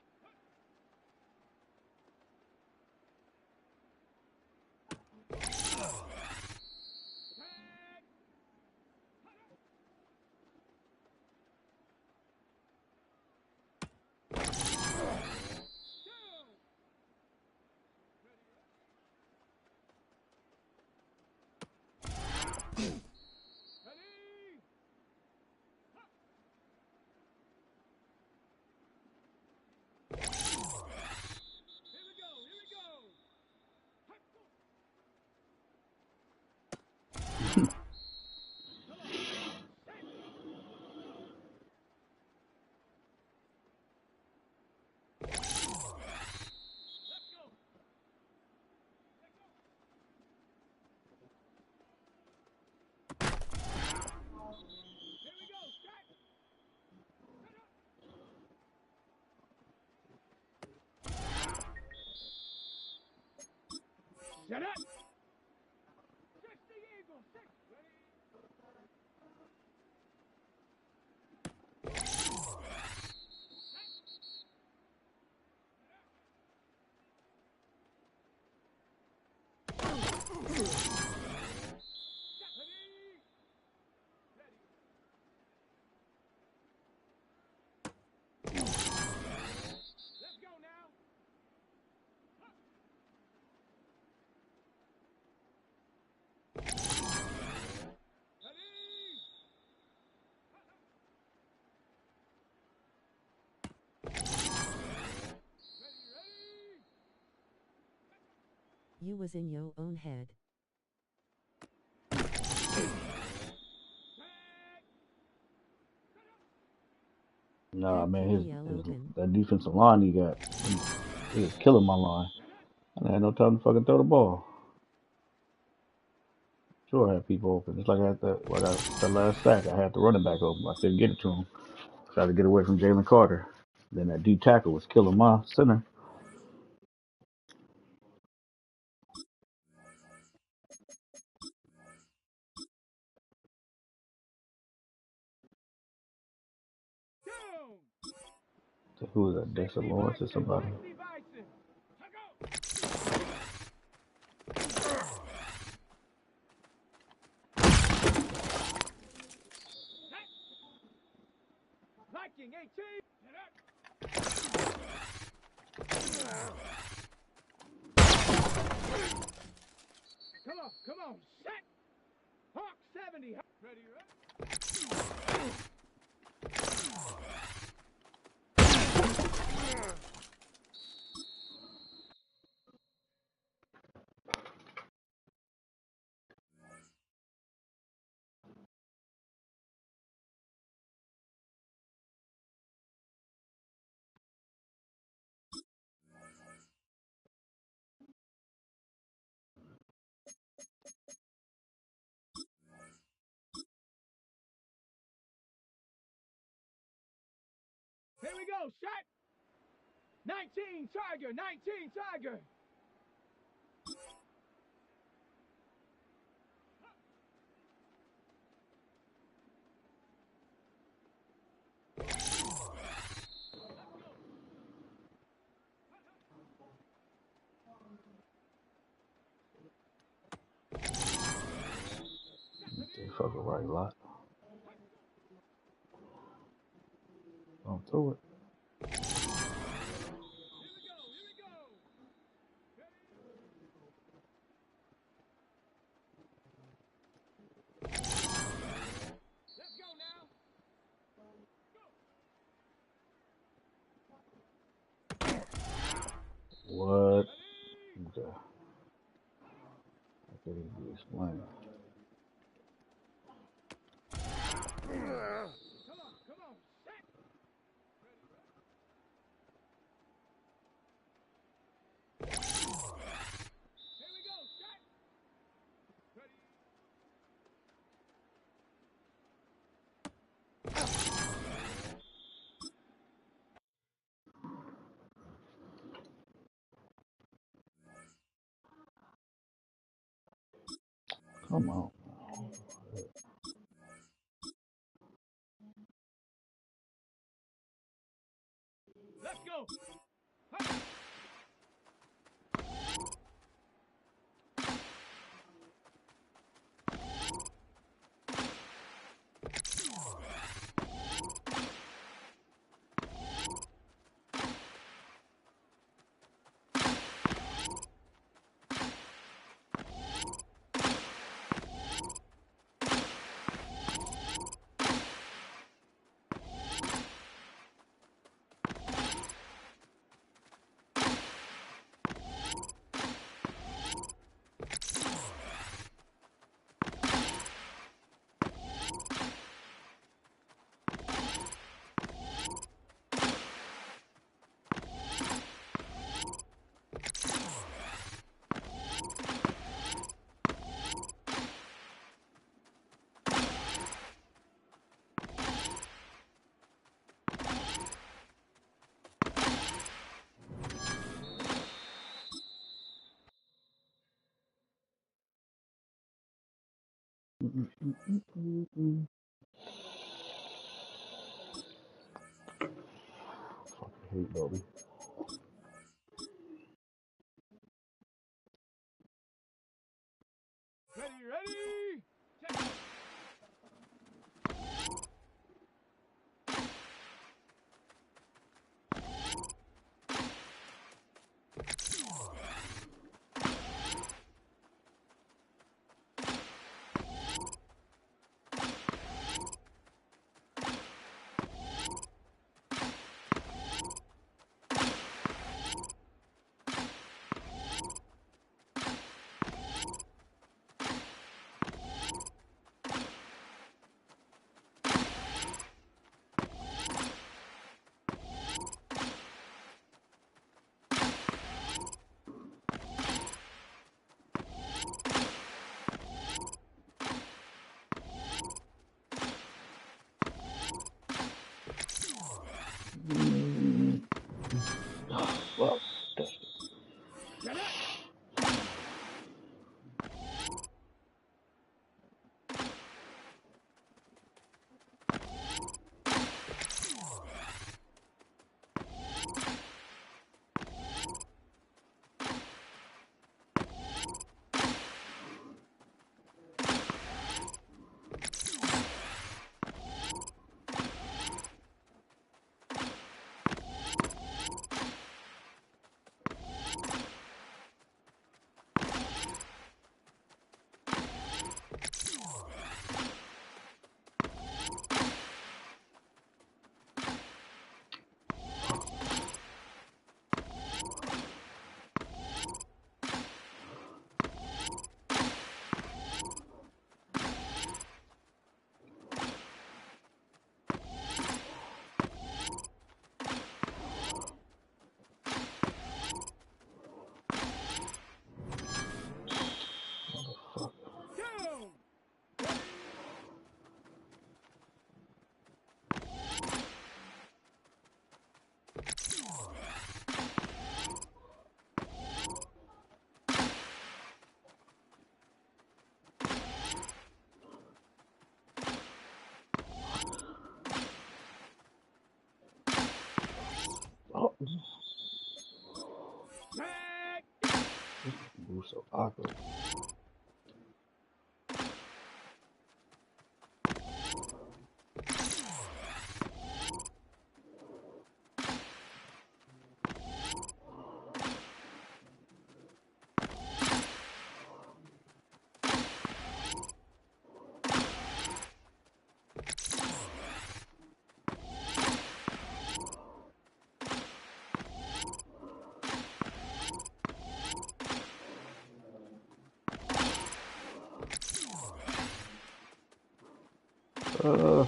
Set up. 60 Eagle. 6. Let's go now. You was in your own head. Nah, man, FTL open. that defensive line he got, he was killing my line. I had no time to fucking throw the ball. Sure, I had people open. Just like I had that last sack, I had the running back open. I couldn't get it to him. Tried to get away from Jalen Carter. Then that D tackle was killing my center. Down. So who was that? Dexter Lawrence or somebody? 60 Bison. Viking 18. Come on, set. Hawk 70. Ready, Here we go, shot. 19 Tiger, 19 Tiger. They fucking right a lot. Don't throw it. Let's go now. What? Okay. I can't even explain. Come on, set. Here we go, set. Ready. Come on. Let's go. Shoot, Bobby. Ready? Well, that's oh, this move so awkward. Uh,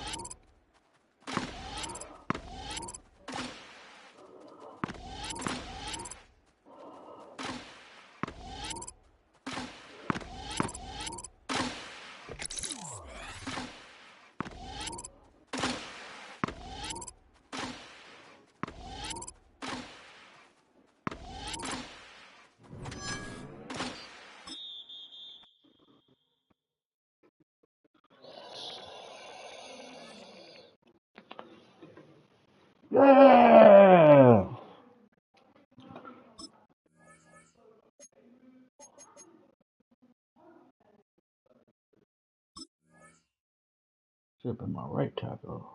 yeah! Should have been my right tackle.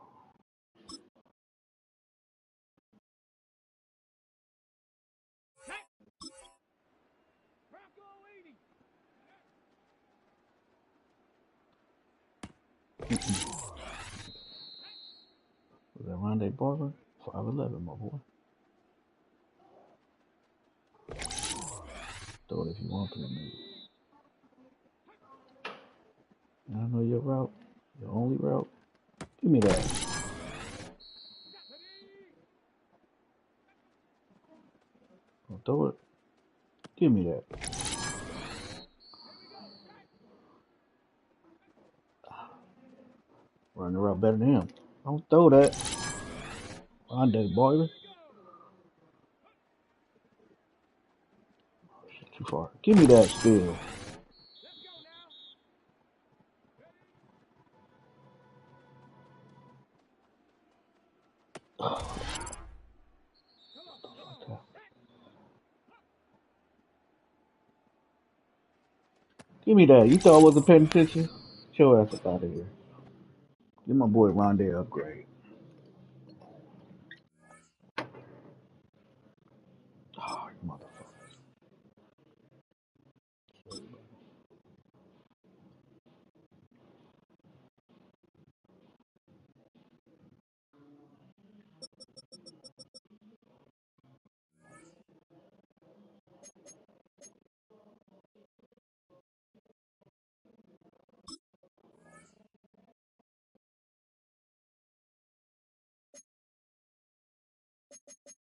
Was that Rondé Barber? 5'11", my boy. Throw it if you want to, nigga. I know your route. Your only route. Give me that. Don't throw it. Give me that. Run the route better than him. Don't throw that. Rondé Barber. Shit, too far. Give me that still. Give me that. You thought I wasn't paying attention? Get your ass up out of here. Give my boy Rondé upgrade. Oh, you motherfucker.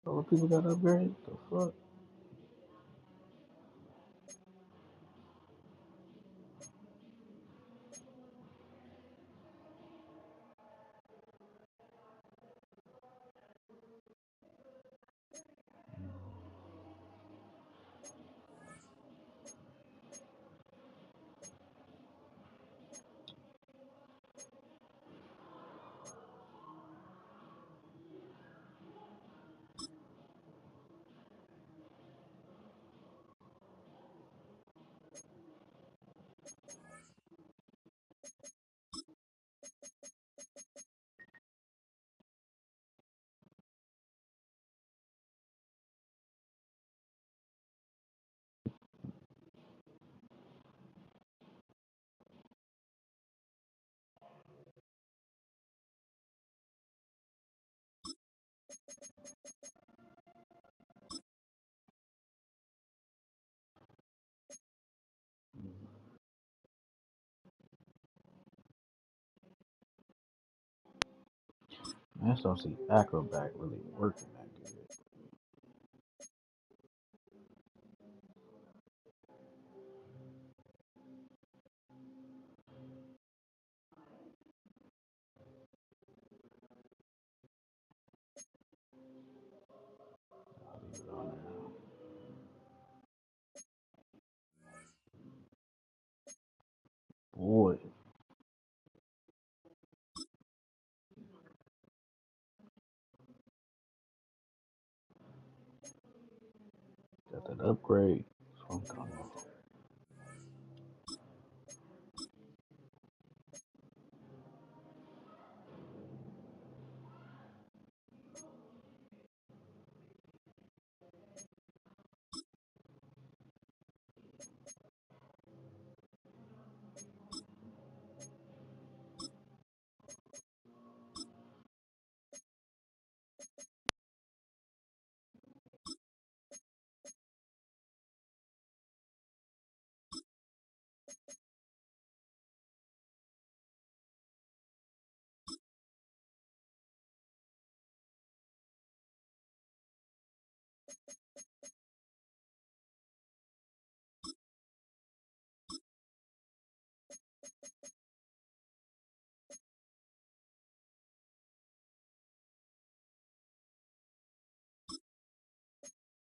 All the people got upgrade? The fuck? I just don't see Acrobat really working that good. Leave it on there. Boy, got that upgrade. That's what I'm talking about.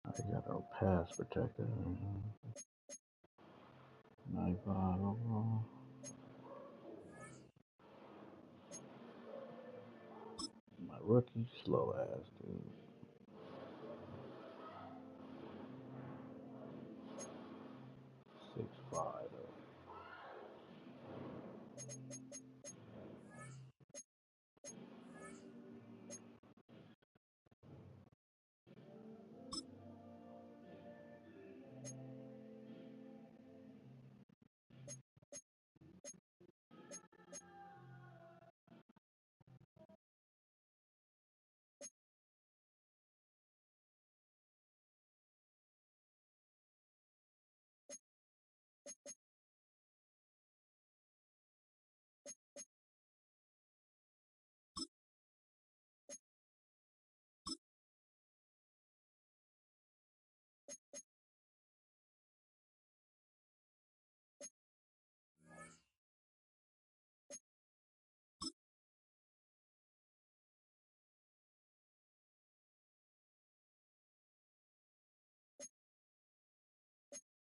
I got a pass protector. 95 overall. My rookie, slow ass, dude. 6'5".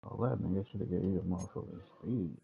All that nigga should have gave you a motherfucking speed.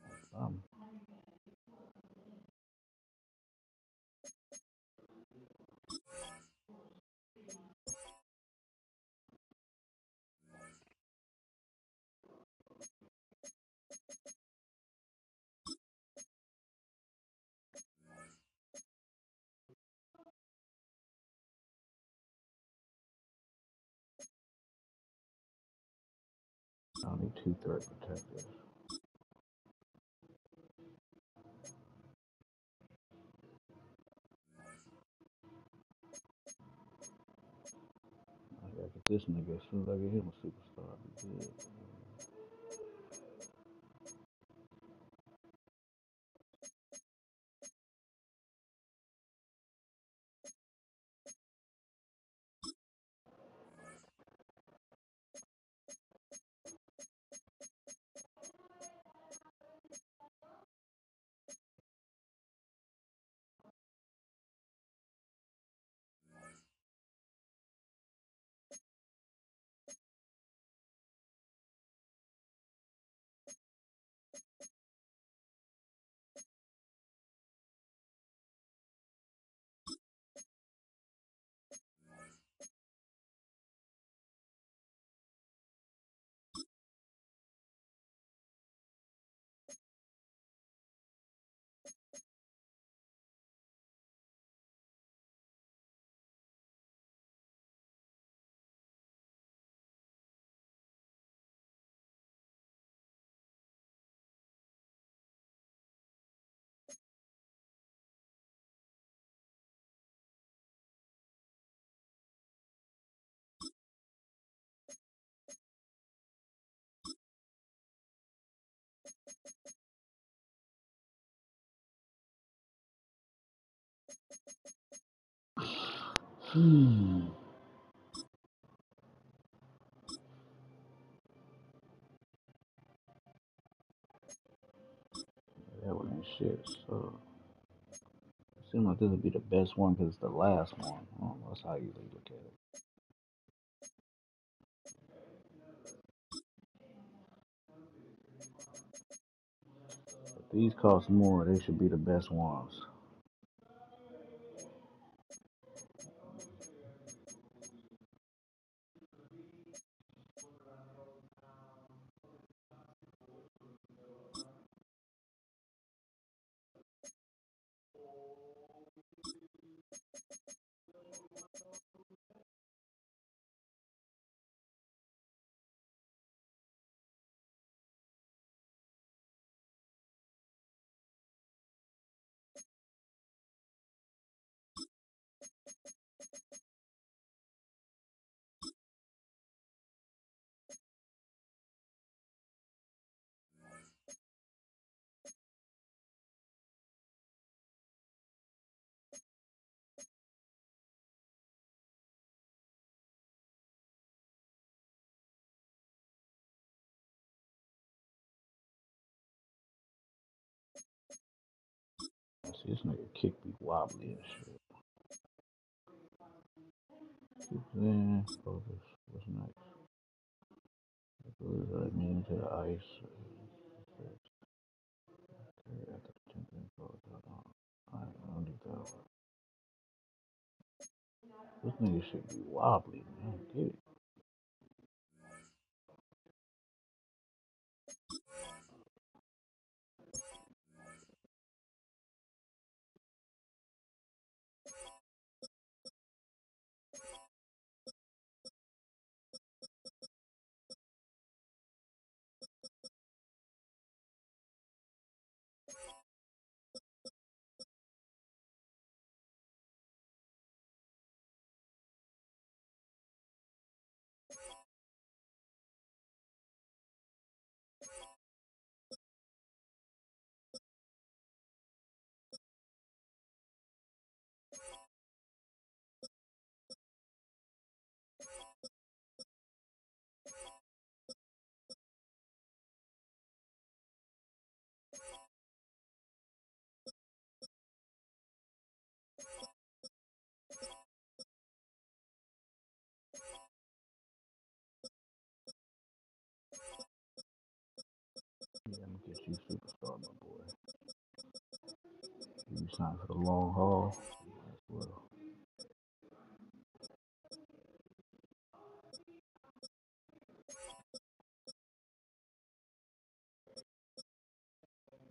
I need 2 threat protectors. I gotta get this nigga as soon as I get him a superstar. I'll be good. That one ain't shit. So it seems like this would be the best one because it's the last one. That's how I usually look at it. If these cost more, they should be the best ones. See, this nigga kick be wobbly and shit. Then, what's next? Let me into the ice. I don't do that. This nigga should be wobbly, man. Get it. Yeah, I'm gonna get you superstar, my boy. You signed for the long haul. Yeah, as well.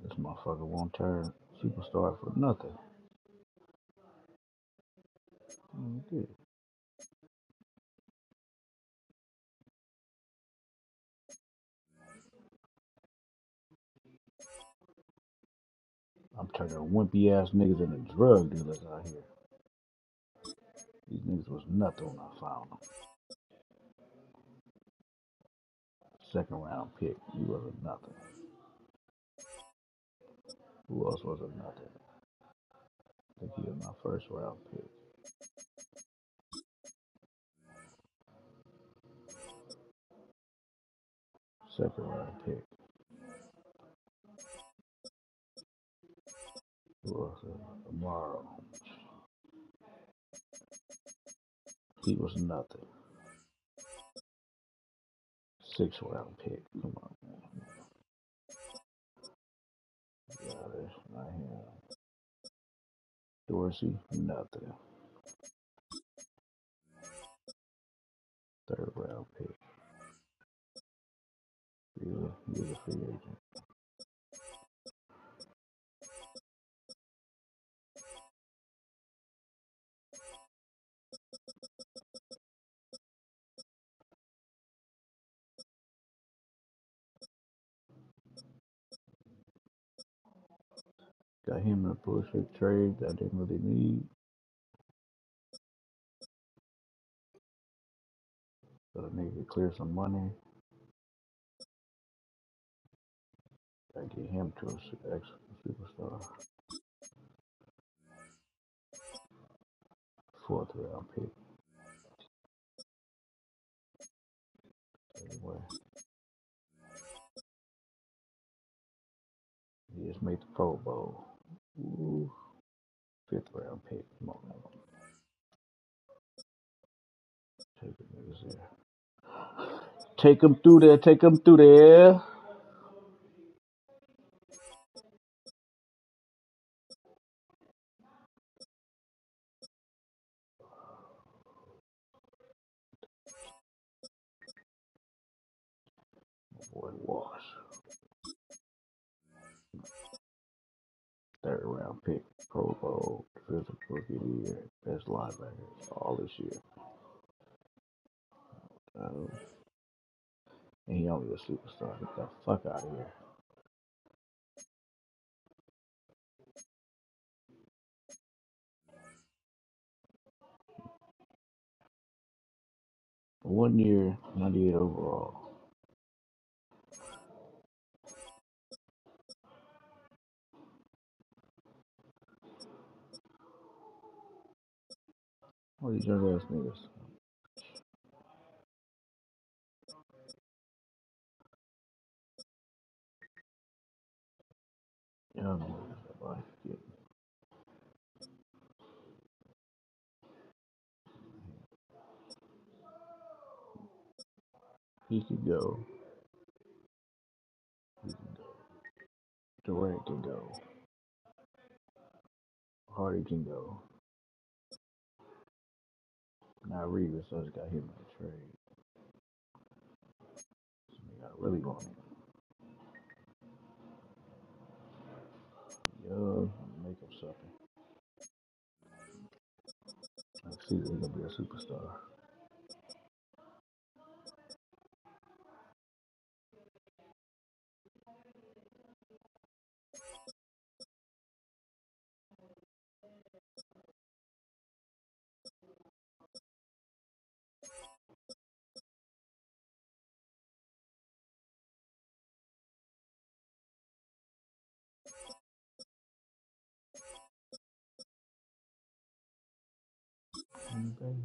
This motherfucker won't turn superstar for nothing. Good. I'm turning wimpy ass niggas into drug dealers out here. These niggas was nothing when I found them. Second round pick. He wasn't nothing. Who else was a nothing? I think he was my first round pick. Second round pick. Who else? Tomorrow. He was nothing. Sixth round pick. Come on, man. Got it. Not him. Dorsey, nothing. Third round pick. Really? He was a free agent. Got him in a bullshit trade that I didn't really need. So I need to clear some money. I get him to a extra superstar. Fourth round pick. Anyway, he just made the Pro Bowl. Ooh, fifth round pick. Come on, man. Take the niggas there. Take him through there. Take him through there. Boy, Wash. Third round pick. Pro Bowl. Defensive Rookie of the Year. Best linebacker all this year. And he only a superstar. Get the fuck out of here. One year, 98 overall. All these young ass niggas. Young niggas. Boy. He can go. He can go. Durant can go. Hardy can go. Now Reeves, so I just got him in the trade. So they got really want him. Young, make him something. Next season, he's gonna be a superstar. Okay.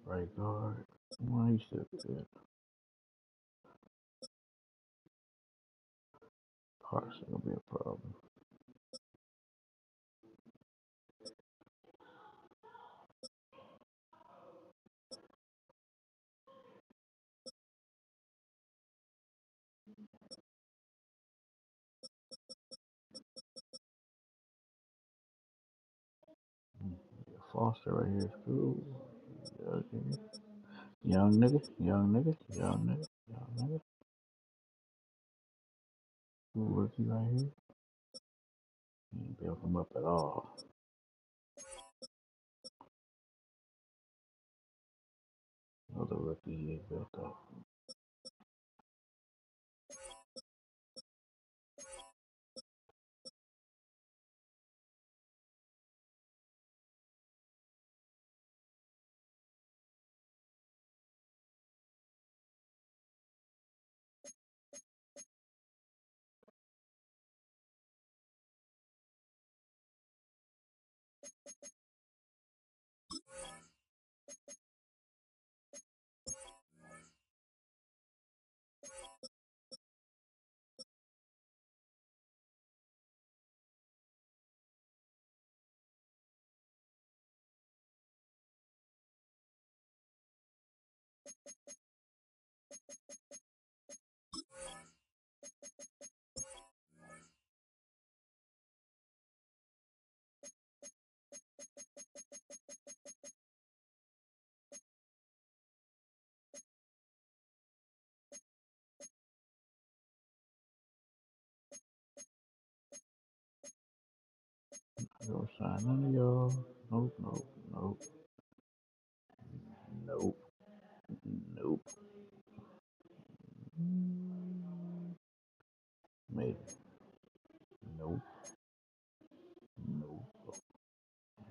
Right guard. Why he still good? Carson gonna be a problem. Foster right here is cool. Young nigga, young nigga, young nigga, young nigga. Cool rookie right here. He ain't built him up at all. Another rookie he ain't built up. I don't sign none of y'all. Nope, nope, nope, nope, nope. Maybe. Nope, nope.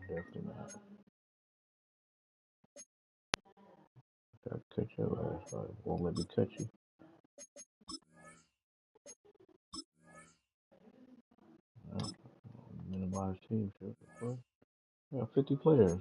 Definitely not. Gotta cut your ass off. Won't let me cut you. No. Minimize team. Shit. What? We got 50 players.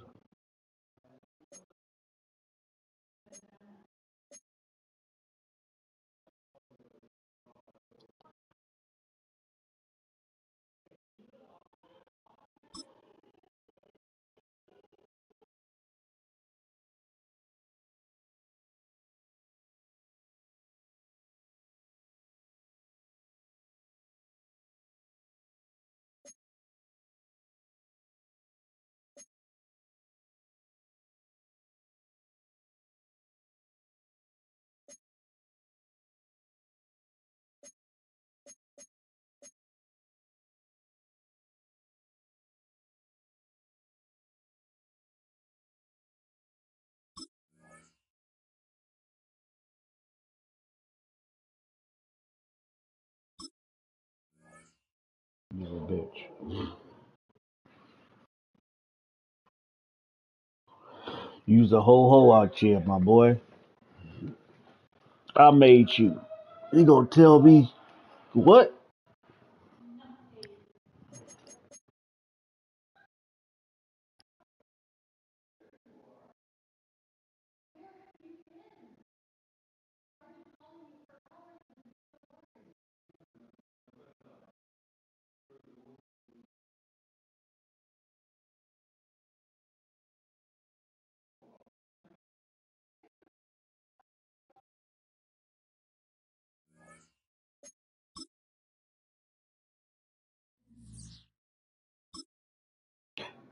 You're a bitch. Use a ho out here, my boy. I made you. You gonna tell me what?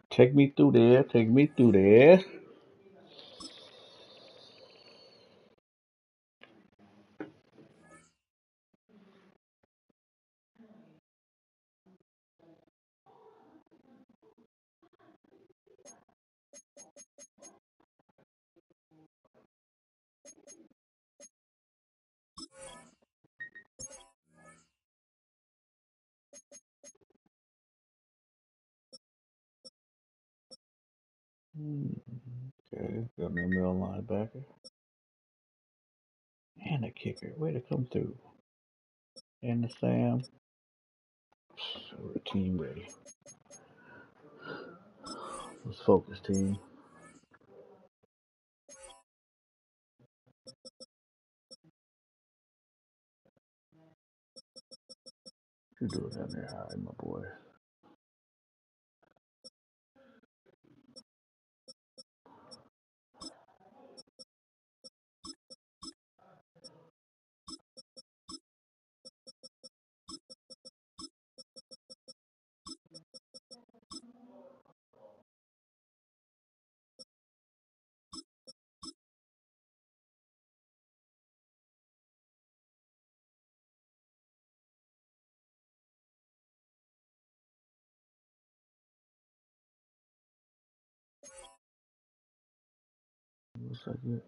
Take me through there. Take me through there. Okay, got me a middle linebacker and a kicker. Way to come through. And the Sam. So we're team ready. Let's focus, team. You do it down there, all right, my boy. Looks like it.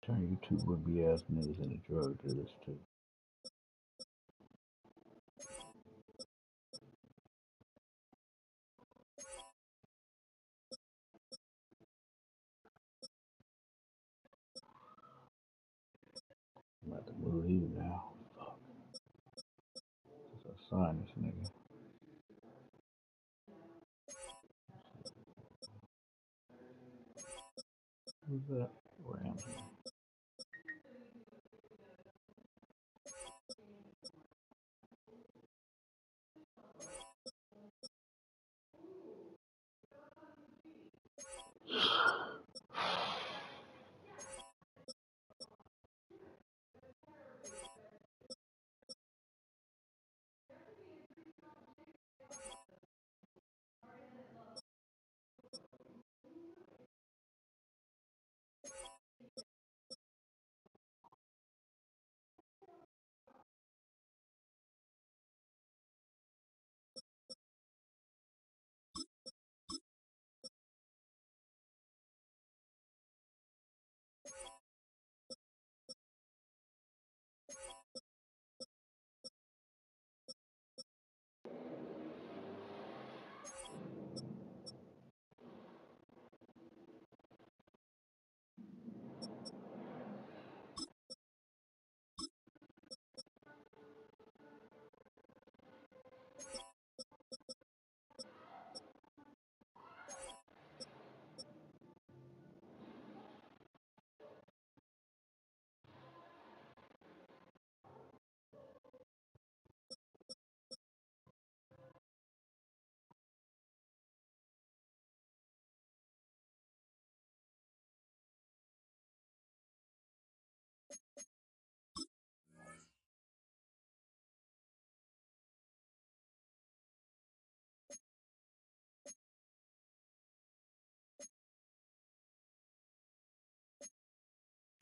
Turn YouTube would be ass niggas and a drug to this too. I'm about to move you now. Fuck. That's a sign, this nigga. Who's that? Ramsey.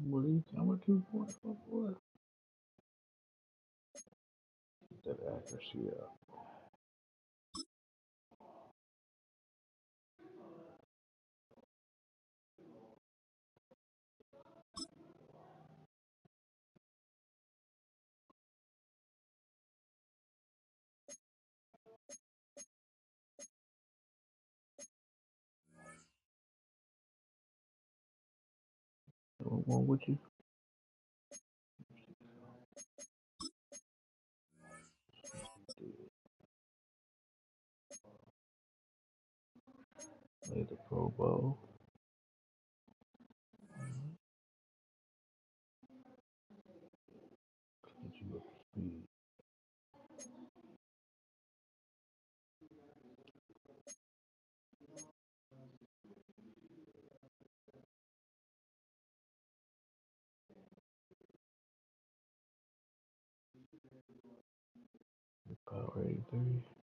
What are you talking about? 2.4 boy? Get that accuracy up. What wrong with you? Made the Pro Bowl. Get you up to speed. Power 83.